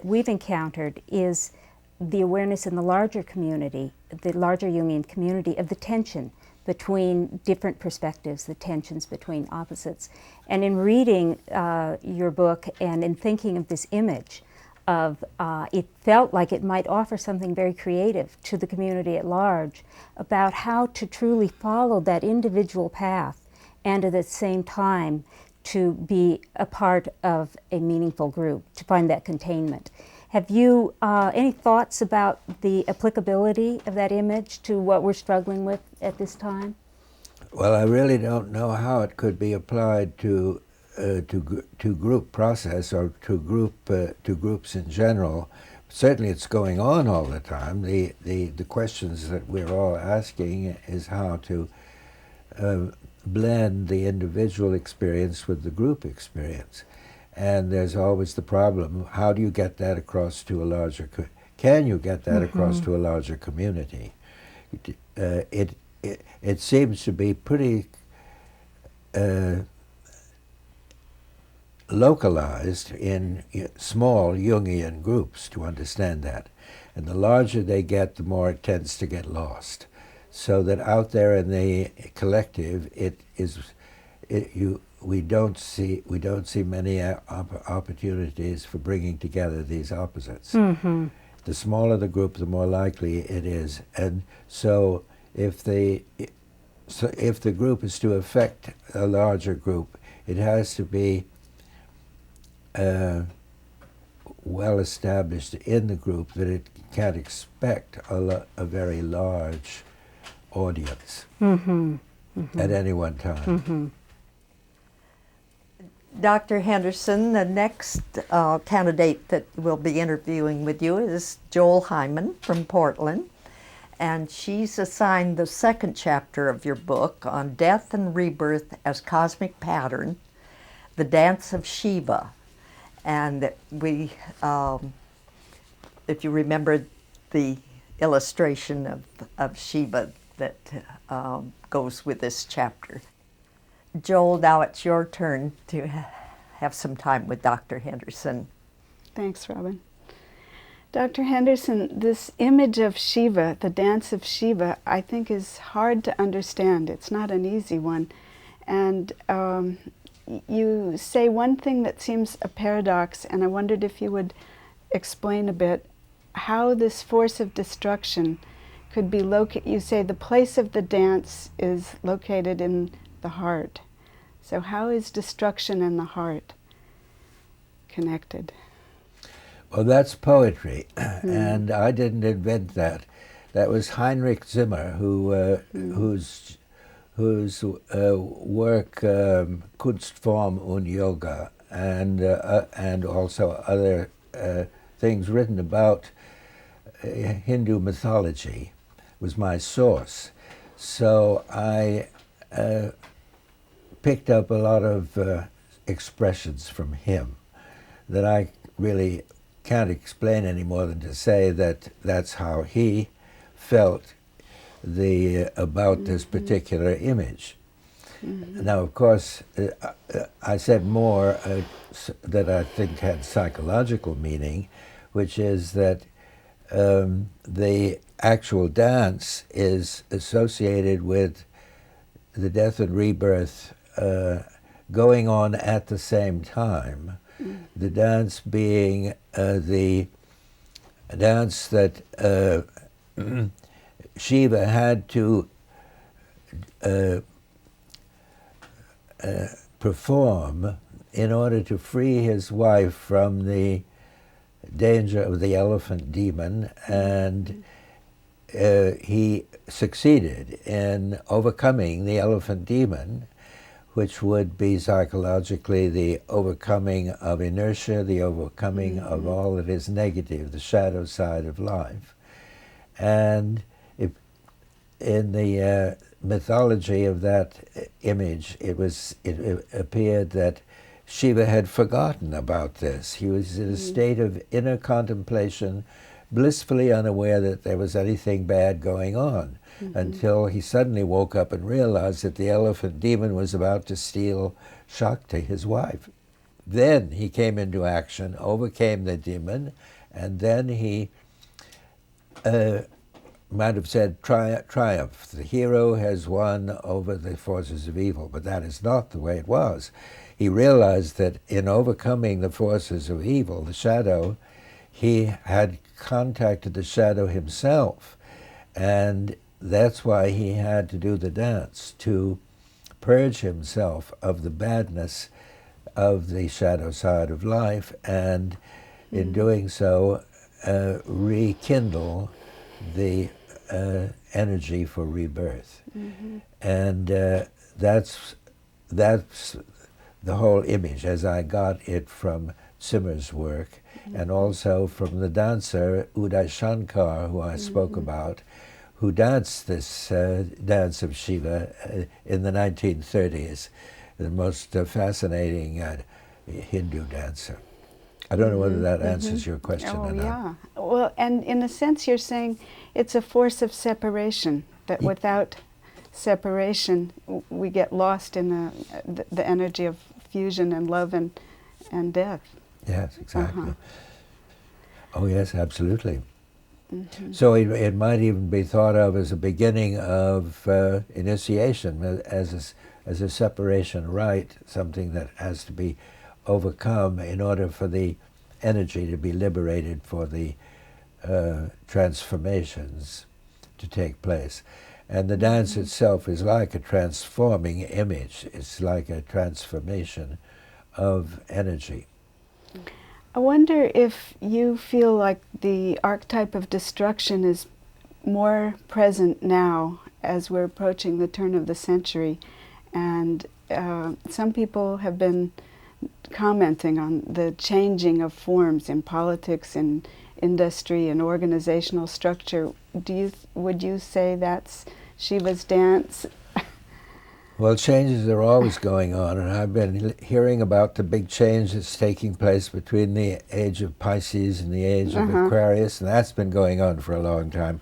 we've encountered is the awareness in the larger community, the larger Jungian community, of the tension between different perspectives, the tensions between opposites. And in reading your book and in thinking of this image, of, it felt like it might offer something very creative to the community at large about how to truly follow that individual path and at the same time to be a part of a meaningful group, to find that containment. Have you any thoughts about the applicability of that image to what we're struggling with at this time? Well, I really don't know how it could be applied to group process or to groups in general. Certainly, it's going on all the time. The questions that we're all asking is how to blend the individual experience with the group experience, and there's always the problem: how do you get that across to a larger? Can you get that across to a larger community? It seems to be pretty localized in small Jungian groups to understand that. And the larger they get, the more it tends to get lost. So that out there in the collective, we don't see many opportunities for bringing together these opposites. The smaller the group, the more likely it is. And so if the group is to affect a larger group, it has to be well established in the group that it can't expect a very large audience at any one time. Dr. Henderson, the next candidate that we'll be interviewing with you is Joell Hyman from Portland, and she's assigned the second chapter of your book on death and rebirth as cosmic pattern, the dance of Shiva. And we, if you remember the illustration of Shiva that goes with this chapter. Joel, now it's your turn to have some time with Dr. Henderson. Thanks, Robin. Dr. Henderson, this image of Shiva, the dance of Shiva, I think is hard to understand. It's not an easy one. And you say one thing that seems a paradox, and I wondered if you would explain a bit how this force of destruction could be located. You say the place of the dance is located in the heart. So how is destruction in the heart connected? Well, that's poetry, and I didn't invent that. That was Heinrich Zimmer, whose work Kunstform und Yoga and also other things written about Hindu mythology was my source. So I picked up a lot of expressions from him that I really can't explain any more than to say that that's how he felt about this particular image. Now, of course, I said more that I think had psychological meaning, which is that the actual dance is associated with the death and rebirth going on at the same time. The dance being the dance that Shiva had to perform in order to free his wife from the danger of the elephant demon, and he succeeded in overcoming the elephant demon, which would be psychologically the overcoming of inertia, the overcoming of all that is negative, the shadow side of life. And in the mythology of that image, it appeared that Shiva had forgotten about this. He was in a state of inner contemplation, blissfully unaware that there was anything bad going on, until he suddenly woke up and realized that the elephant demon was about to steal Shakti, his wife. Then he came into action, overcame the demon, and then he might have said triumph. The hero has won over the forces of evil, but that is not the way it was. He realized that in overcoming the forces of evil, the shadow, he had contacted the shadow himself, and that's why he had to do the dance, to purge himself of the badness of the shadow side of life, and in doing so rekindle the energy for rebirth. And that's the whole image as I got it from Zimmer's work, and also from the dancer Uday Shankar, who I spoke about, who danced this dance of Shiva in the 1930s, the most fascinating Hindu dancer. I don't know whether that answers your question or not. Yeah. Well, and in a sense you're saying it's a force of separation, that without separation we get lost in the energy of fusion and love and death. Yes, exactly. Oh yes, absolutely. So it might even be thought of as a beginning of initiation, as a separation rite, something that has to be overcome in order for the energy to be liberated for the transformations to take place. And the dance itself is like a transforming image. It's like a transformation of energy. I wonder if you feel like the archetype of destruction is more present now as we're approaching the turn of the century. And some people have been commenting on the changing of forms in politics and industry and organizational structure. Would you say that's Shiva's dance? Well, changes are always going on, and I've been hearing about the big change that's taking place between the age of Pisces and the age of Aquarius, and that's been going on for a long time.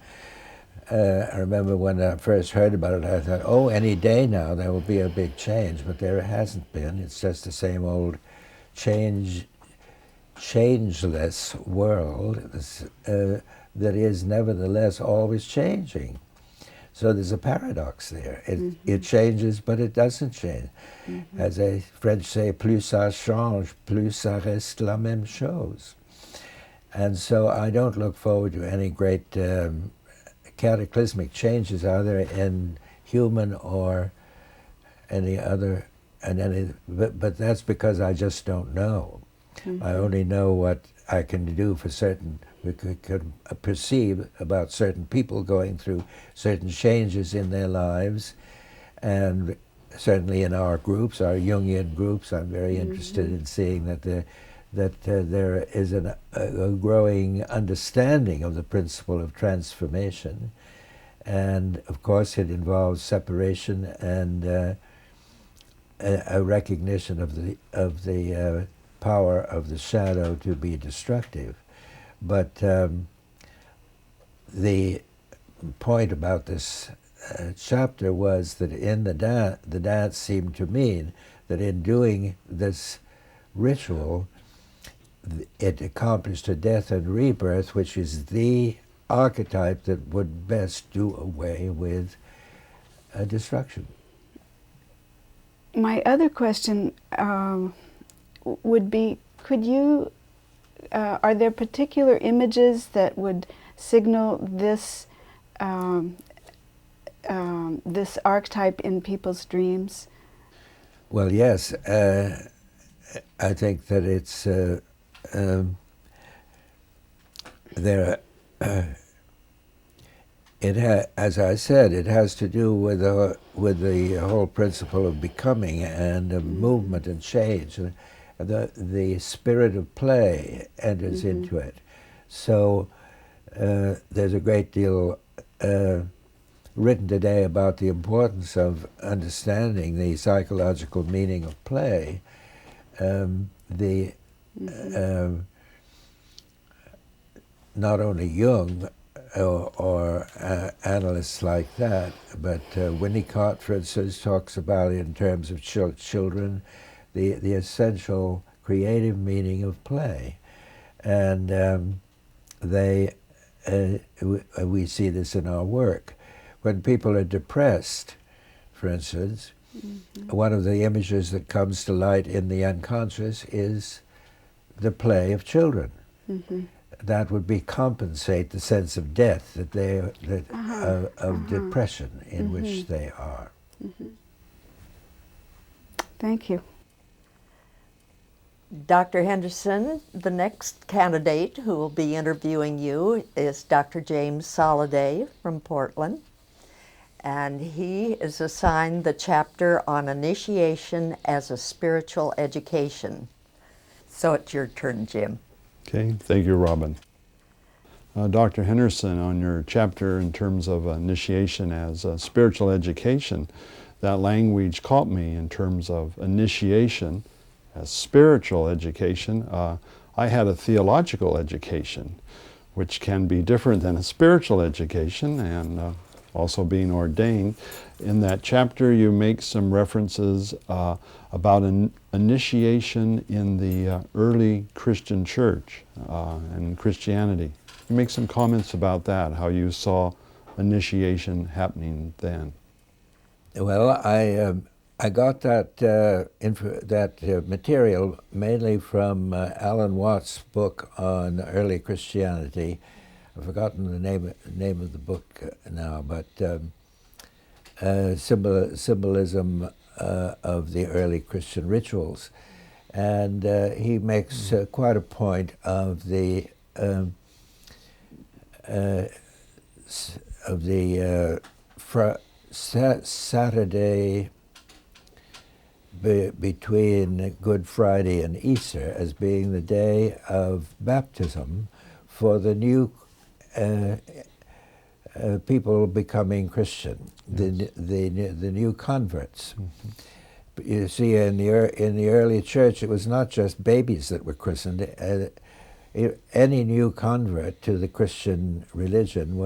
I remember when I first heard about it, I thought, oh, any day now there will be a big change, but there hasn't been. It's just the same old changeless world that is nevertheless always changing. So there's a paradox there. It changes, but it doesn't change. As the French say, plus ça change, plus ça reste la même chose. And so I don't look forward to any great cataclysmic changes, either in human or any other, but that's because I just don't know. I only know what I can do for certain. We could perceive about certain people going through certain changes in their lives, and certainly in our groups, our Jungian groups, I'm very interested in seeing that there is a growing understanding of the principle of transformation, and of course it involves separation and a recognition of the power of the shadow to be destructive. But the point about this chapter was that in the dance seemed to mean that in doing this ritual, it accomplished a death and rebirth, which is the archetype that would best do away with destruction. My other question would be, could you are there particular images that would signal this this archetype in people's dreams? Well, yes. I think that it's there. As I said, it has to do with the whole principle of becoming and of movement and change. The spirit of play enters into it. So there's a great deal written today about the importance of understanding the psychological meaning of play. Not only Jung or analysts like that, but Winnicott, for instance, talks about it in terms of children, the essential creative meaning of play. And we see this in our work. When people are depressed, for instance, one of the images that comes to light in the unconscious is the play of children. that would be compensate the sense of death that of depression in which they are. Thank you. Dr. Henderson, the next candidate who will be interviewing you is Dr. James Soliday from Portland. And he is assigned the chapter on initiation as a spiritual education. So it's your turn, Jim. Okay, thank you, Robin. Dr. Henderson, on your chapter in terms of initiation as a spiritual education, that language caught me in terms of initiation as spiritual education. I had a theological education, which can be different than a spiritual education, and also being ordained. In that chapter, you make some references about an initiation in the early Christian church and Christianity. You make some comments about that, how you saw initiation happening then. Well, I got that material mainly from Alan Watts' book on early Christianity. I've forgotten the name of the book now, but symbolism of the early Christian rituals, and he makes quite a point of the Saturday between Good Friday and Easter as being the day of baptism for the new people becoming Christian, the new converts. You see, in the early church, it was not just babies that were christened. Any new convert to the Christian religion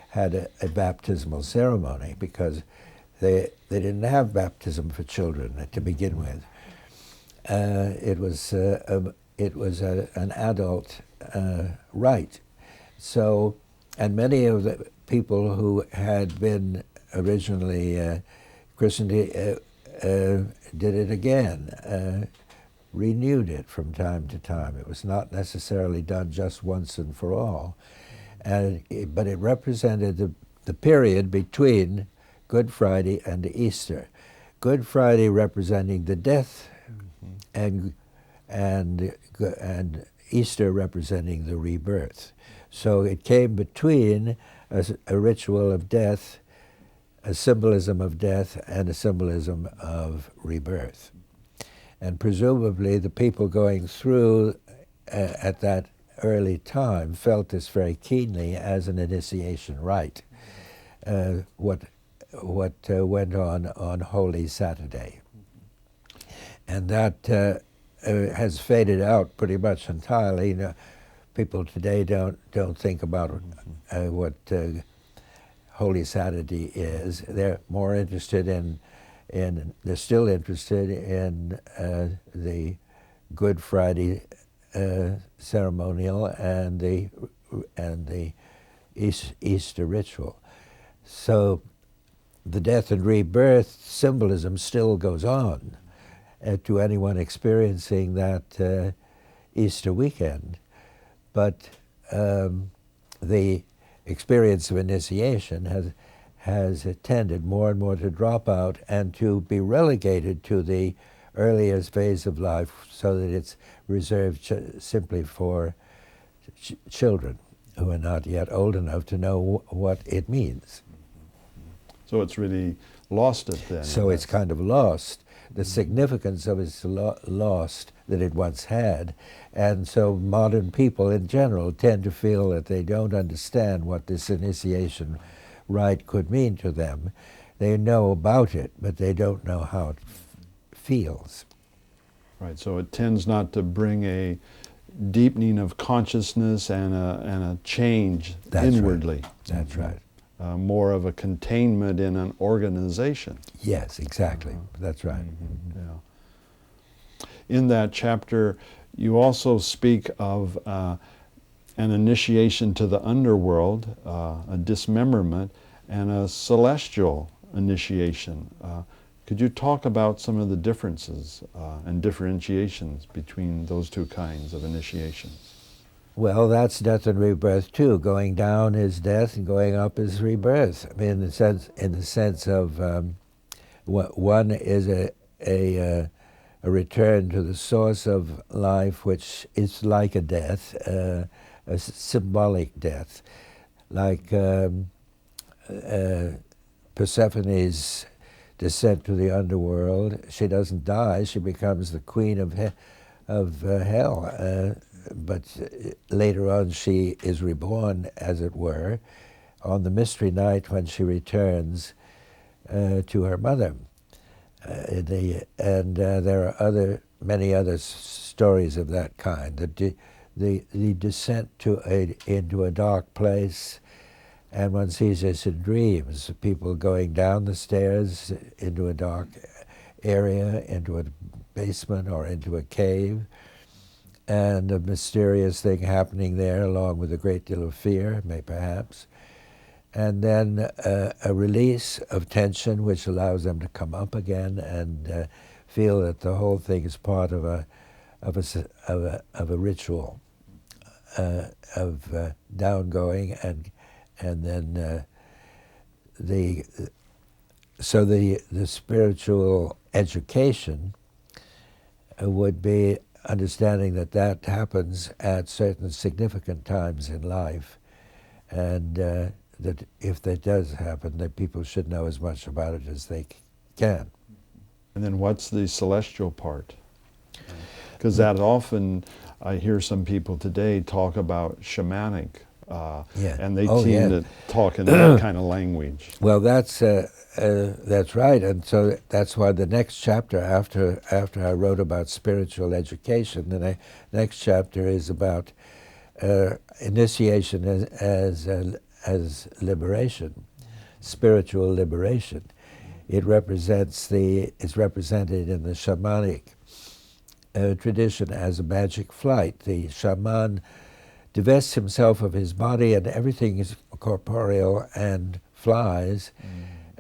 had a baptismal ceremony, because they didn't have baptism for children to begin with. It was an adult rite. So, and many of the people who had been originally christened did it again, renewed it from time to time. It was not necessarily done just once and for all, but it represented the period between Good Friday and Easter. Good Friday representing the death, and Easter representing the rebirth. So it came between a ritual of death, a symbolism of death, and a symbolism of rebirth. And presumably the people going through at that early time felt this very keenly as an initiation rite, what went on Holy Saturday. And that has faded out pretty much entirely. You know, people today don't think about what Holy Saturday is. They're more interested they're still interested in the Good Friday ceremonial and the Easter ritual. So the death and rebirth symbolism still goes on to anyone experiencing that Easter weekend. But the experience of initiation has tended more and more to drop out and to be relegated to the earliest phase of life, so that it's reserved simply for children who are not yet old enough to know what it means. So it's really lost it then. So it's kind of lost. The significance of it's lost that it once had. And so modern people in general tend to feel that they don't understand what this initiation rite could mean to them. They know about it, but they don't know how it feels. Right, so it tends not to bring a deepening of consciousness and a change inwardly. Right. That's right. More of a containment in an organization. Yes, exactly. That's right. Yeah. In that chapter, you also speak of an initiation to the underworld, a dismemberment, and a celestial initiation. Could you talk about some of the differences and differentiations between those two kinds of initiations? Well, that's death and rebirth too. Going down is death, and going up is rebirth. I mean, in the sense of one is a return to the source of life, which is like a death, a symbolic death, like Persephone's descent to the underworld. She doesn't die; she becomes the queen of hell. But later on, she is reborn, as it were, on the mystery night when she returns to her mother. There are many other stories of that kind. The descent into a dark place, and one sees this in dreams. People going down the stairs into a dark area, into a basement or into a cave, and a mysterious thing happening there, along with a great deal of fear, perhaps. And then a release of tension, which allows them to come up again and feel that the whole thing is part of a ritual of downgoing, and then the spiritual education would be understanding that happens at certain significant times in life, and that if that does happen, that people should know as much about it as they can. And then what's the celestial part? Because that often, I hear some people today talk about shamanic, and they tend to talk in that kind of language. Well, that's right, and so that's why the next chapter, after I wrote about spiritual education, the next chapter is about initiation as liberation, spiritual liberation. It's represented in the shamanic tradition as a magic flight. The shaman divests himself of his body, and everything is corporeal, and flies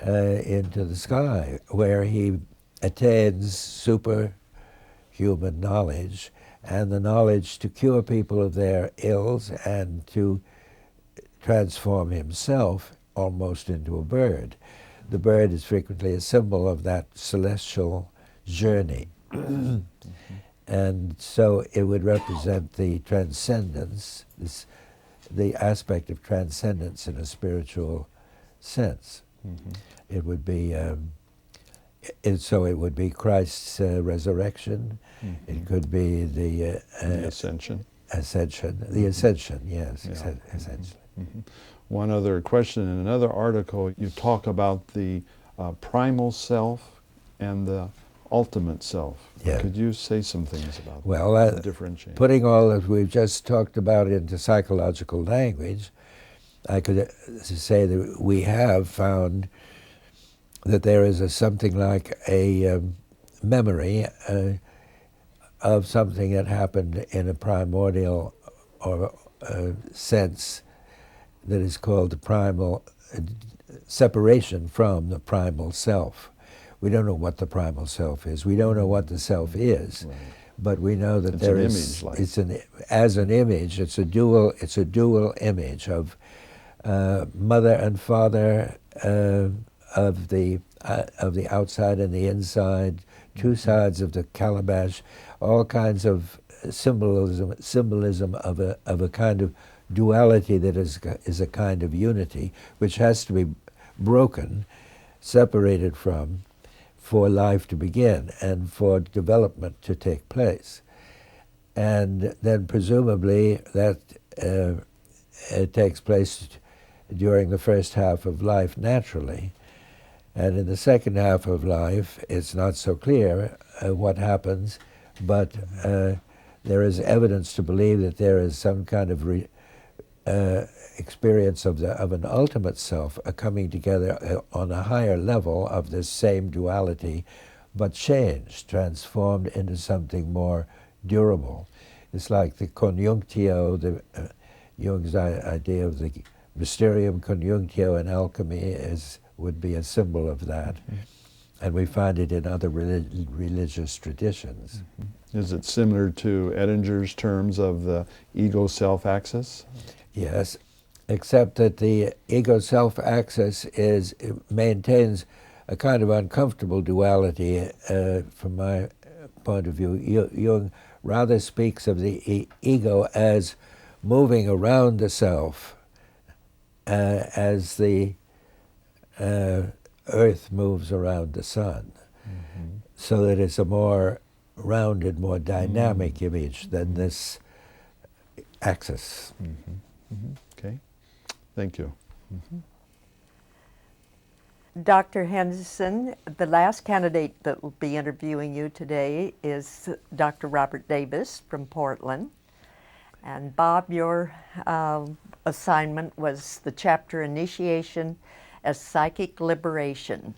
into the sky, where he attains superhuman knowledge, and the knowledge to cure people of their ills and to transform himself almost into a bird. The bird is frequently a symbol of that celestial journey. And so it would represent the transcendence, the aspect of transcendence in a spiritual sense. It would be, so it would be Christ's resurrection. It could be the ascension. The ascension, yes, essentially. One other question, in another article, you talk about the primal self and the ultimate self. Yeah. Could you say some things about that? Differentiate. Putting all that we've just talked about into psychological language, I could say that we have found that there is something like a memory of something that happened in a primordial or sense that is called the primal separation from the primal self. We don't know what the primal self is. We don't know what the self is, but we know that there is. It's as an image. It's a dual image of mother and father, of the outside and the inside, two sides of the calabash, all kinds of symbolism of a kind of duality that is a kind of unity, which has to be broken, separated from, for life to begin and for development to take place. And then presumably that it takes place during the first half of life naturally. And in the second half of life, it's not so clear what happens, but there is evidence to believe that there is some kind of experience of an ultimate self, a coming together on a higher level of this same duality, but changed, transformed into something more durable. It's like the conjunctio, Jung's idea of the mysterium conjunctio in alchemy would be a symbol of that. and we find it in other religious traditions. Is it similar to Ettinger's terms of the ego-self-axis? Yes, except that the ego-self-axis maintains a kind of uncomfortable duality from my point of view. Jung rather speaks of the ego as moving around the self as the earth moves around the sun, so that it's a more rounded, more dynamic image than this axis. Okay, thank you. Dr. Henderson, the last candidate that will be interviewing you today is Dr. Robert Davis from Portland. And Bob, your assignment was the chapter Initiation as Psychic Liberation.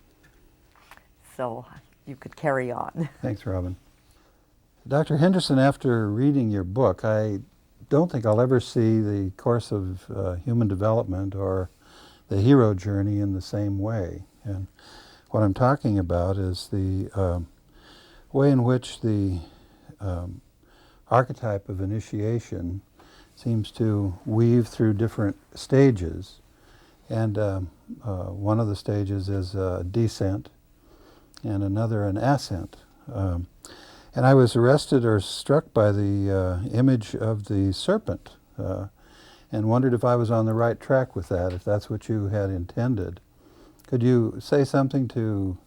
So you could carry on. Thanks, Robin. Dr. Henderson, after reading your book, I don't think I'll ever see the course of human development or the hero journey in the same way. And what I'm talking about is the way in which the archetype of initiation seems to weave through different stages. And one of the stages is descent, and another an ascent. And I was arrested or struck by the image of the serpent and wondered if I was on the right track with that, if that's what you had intended. Could you say something to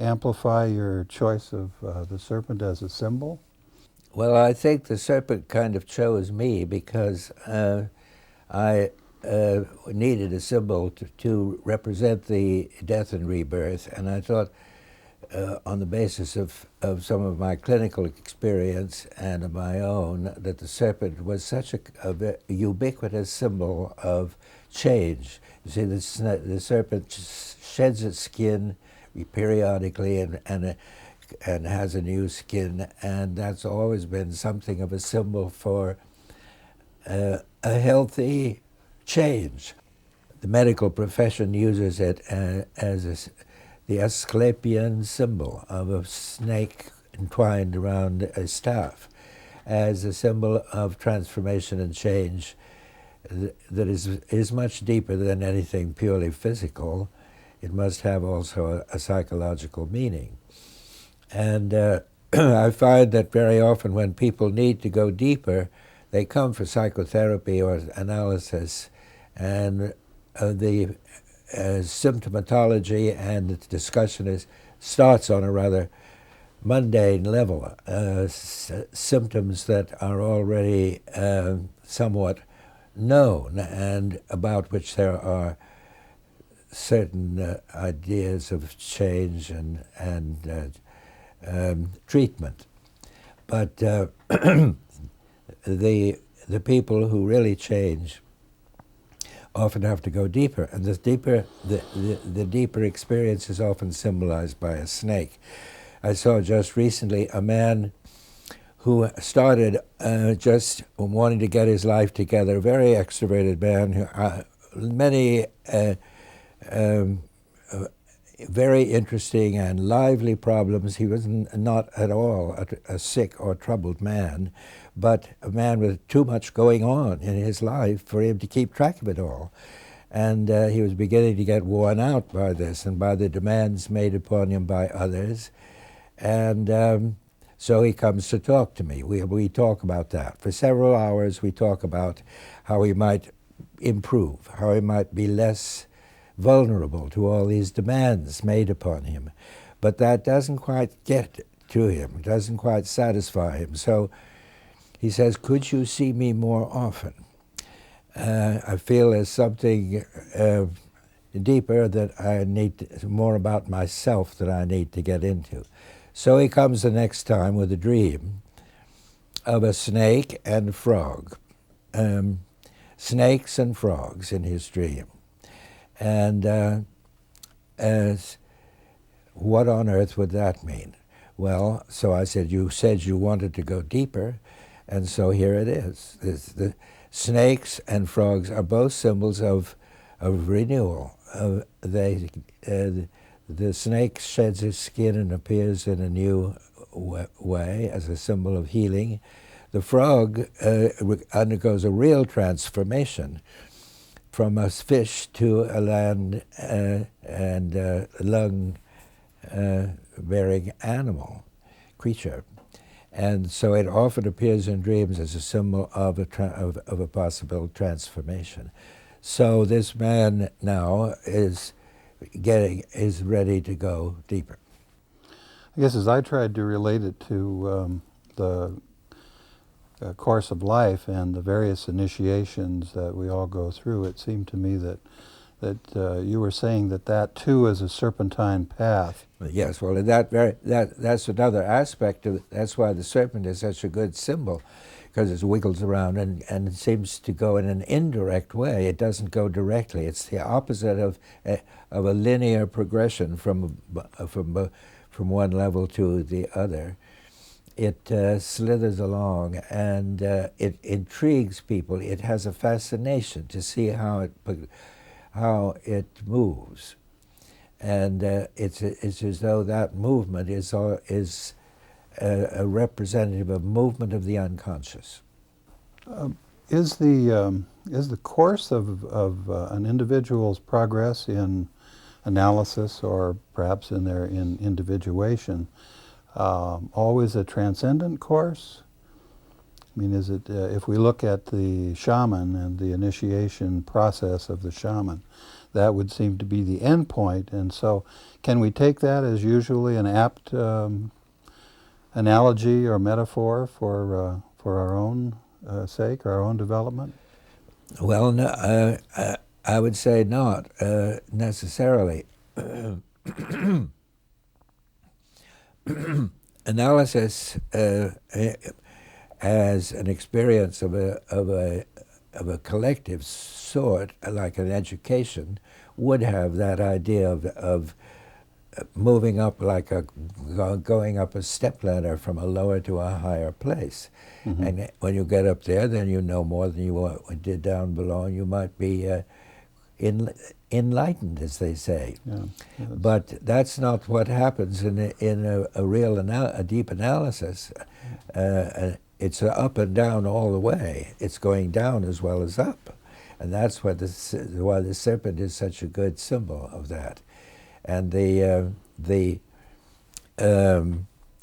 amplify your choice of the serpent as a symbol? Well, I think the serpent kind of chose me because I needed a symbol to represent the death and rebirth, and I thought on the basis of some of my clinical experience and of my own that the serpent was such a ubiquitous symbol of change. You see, the serpent sheds its skin periodically and has a new skin, and that's always been something of a symbol for a healthy change. The medical profession uses it as the Asclepian symbol of a snake entwined around a staff, as a symbol of transformation and change that is much deeper than anything purely physical. It must have also a psychological meaning. And I find that very often when people need to go deeper, they come for psychotherapy or analysis, and the symptomatology and the discussion starts on a rather mundane level, symptoms that are already somewhat known and about which there are certain ideas of change and treatment. But the people who really change often have to go deeper, and the deeper experience is often symbolized by a snake. I saw just recently a man who started just wanting to get his life together, a very extroverted man, who many very interesting and lively problems. He was not at all a sick or troubled man, but a man with too much going on in his life for him to keep track of it all. And he was beginning to get worn out by this and by the demands made upon him by others. And so he comes to talk to me. We talk about that. For several hours we talk about how he might improve, how he might be less vulnerable to all these demands made upon him. But that doesn't quite get to him, it doesn't quite satisfy him. So he says, could you see me more often? I feel there's something deeper that I need, more about myself that I need to get into. So he comes the next time with a dream of a snake and a frog. Snakes and frogs in his dream. And what on earth would that mean? Well, so I said you wanted to go deeper, and so here it is. The snakes and frogs are both symbols of renewal. The The snake sheds his skin and appears in a new way as a symbol of healing. The frog undergoes a real transformation from a fish to a land and lung-bearing creature. And so it often appears in dreams as a symbol of a possible transformation. So this man now is ready to go deeper. I guess as I tried to relate it to the course of life and the various initiations that we all go through, it seemed to me that you were saying that too is a serpentine path. Yes, well, that's another aspect of it. That's why the serpent is such a good symbol, because it wiggles around and it seems to go in an indirect way. It doesn't go directly. It's the opposite of a linear progression from one level to the other. It slithers along, and it intrigues people. It has a fascination to see how it moves, and it's as though that movement is a representative of movement of the unconscious. Is the course of an individual's progress in analysis, or perhaps in their individuation, always a transcendent course? I mean, is it, if we look at the shaman and the initiation process of the shaman, that would seem to be the end point. And so can we take that as usually an apt analogy or metaphor for our own sake, our own development? Well, no, I would say not necessarily. Analysis as an experience of a collective sort, like an education, would have that idea of moving up, like going up a stepladder from a lower to a higher place. Mm-hmm. And when you get up there, then you know more than you did down below, and you might be enlightened, as they say. Yeah, but that's not what happens in a real a deep analysis. It's up and down all the way. It's going down as well as up, and that's why the serpent is such a good symbol of that. And the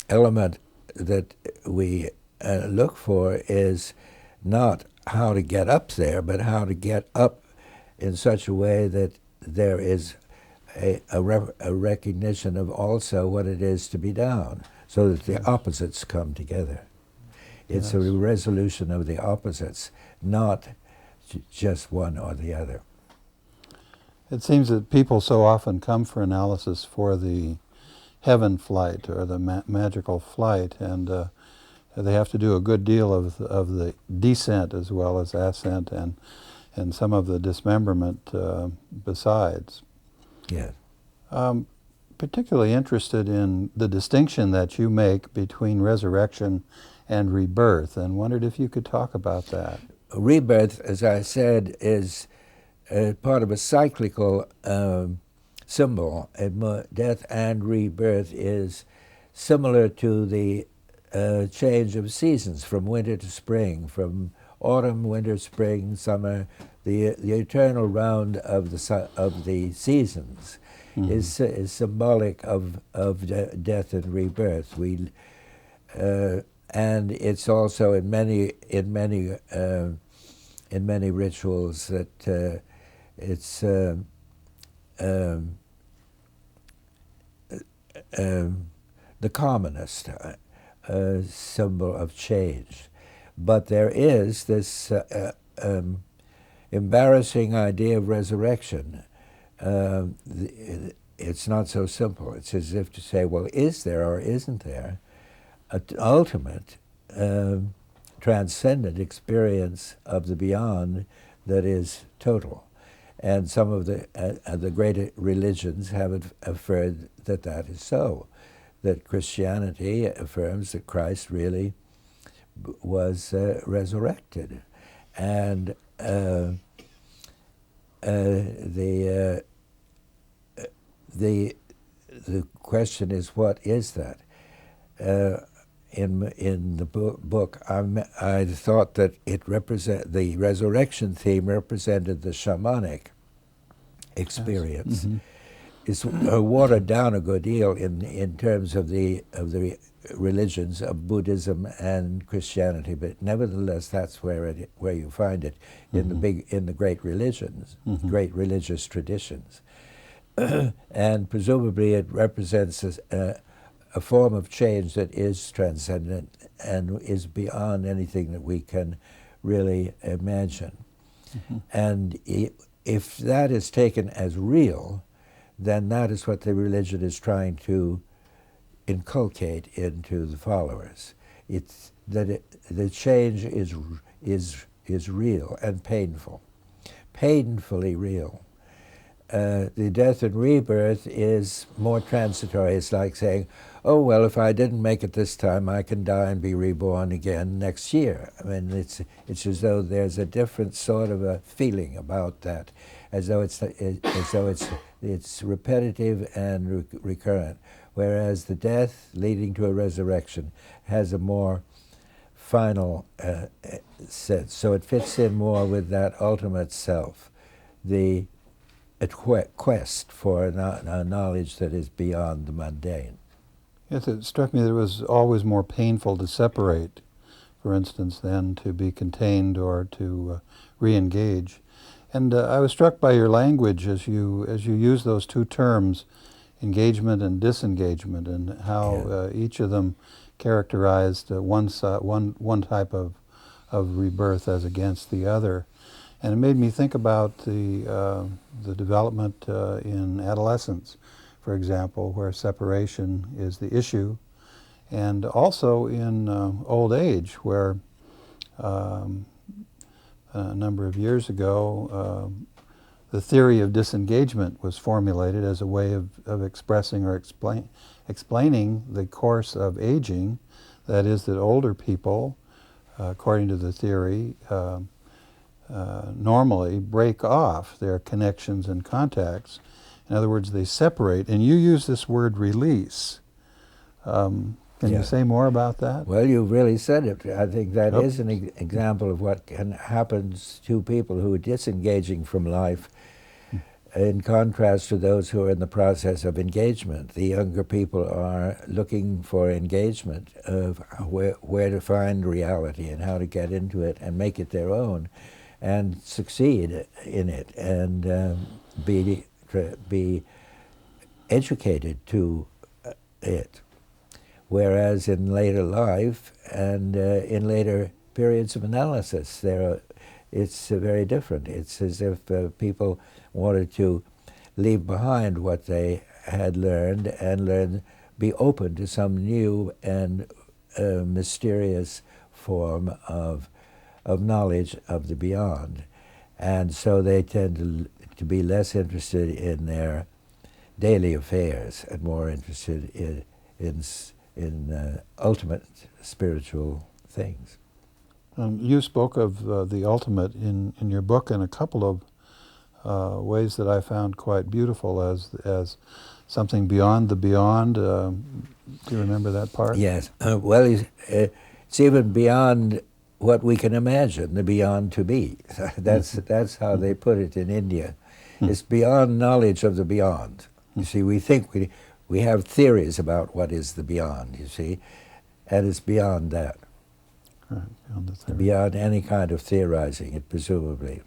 element that we look for is not how to get up there, but how to get up in such a way that there is a recognition of also what it is to be down, so that the opposites come together. It's a resolution of the opposites, not just one or the other. It seems that people so often come for analysis for the heaven flight or the magical flight, and they have to do a good deal of the descent as well as ascent, and some of the dismemberment besides. Yes. Particularly interested in the distinction that you make between resurrection and rebirth, and wondered if you could talk about that. Rebirth, as I said, is part of a cyclical symbol. Death and rebirth is similar to the change of seasons from winter to spring, from autumn, winter, spring, summer. The eternal round of the seasons is symbolic of death and rebirth. And it's also in many rituals that it's the commonest symbol of change. But there is this embarrassing idea of resurrection. It's not so simple. It's as if to say, well, is there or isn't there an ultimate transcendent experience of the beyond that is total? And some of the great religions have affirmed that that is so, that Christianity affirms that Christ really was resurrected, and the the question is, what is that? In the book, I thought that the resurrection theme represented the shamanic experience. Yes. It's watered down a good deal in terms of the religions of Buddhism and Christianity, but nevertheless, that's where you find it in the great religions, great religious traditions, and presumably it represents a form of change that is transcendent and is beyond anything that we can really imagine. And if that is taken as real, then that is what the religion is trying to inculcate into the followers. It's that the change is real and painful, painfully real. The death and rebirth is more transitory. It's like saying, oh, well, if I didn't make it this time, I can die and be reborn again next year. I mean, it's as though there's a different sort of a feeling about that, as though it's repetitive and recurrent, whereas the death leading to a resurrection has a more final sense. So it fits in more with that ultimate self, a quest for a knowledge that is beyond the mundane. Yes, it struck me that it was always more painful to separate, for instance, than to be contained or to re-engage. And I was struck by your language as you use those two terms, engagement and disengagement, and how each of them characterized one type of rebirth as against the other. And it made me think about the development in adolescence, for example, where separation is the issue, and also in old age, where a number of years ago the theory of disengagement was formulated as a way of expressing or explaining the course of aging. That is, that older people, according to the theory, normally break off their connections and contacts. In other words, they separate. And you use this word release. Can you say more about that? Well, you really said it. I think that is an example of what happens to people who are disengaging from life, in contrast to those who are in the process of engagement. The younger people are looking for engagement, of where to find reality and how to get into it and make it their own and succeed in it and be educated to it. Whereas in later life and in later periods of analysis, it's very different. It's as if people wanted to leave behind what they had learned and be open to some new and mysterious form of knowledge of the beyond. And so they tend to be less interested in their daily affairs and more interested in ultimate spiritual things. You spoke of the ultimate in your book in a couple of ways that I found quite beautiful, as something beyond the beyond. Do you remember that part? Yes. Well, it's even beyond what we can imagine, the beyond to be. That's how they put it in India. It's beyond knowledge of the beyond. You see, we think we have theories about what is the beyond, you see, and it's beyond that. Right, beyond the theory. Beyond any kind of theorizing, presumably.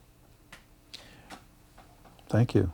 Thank you.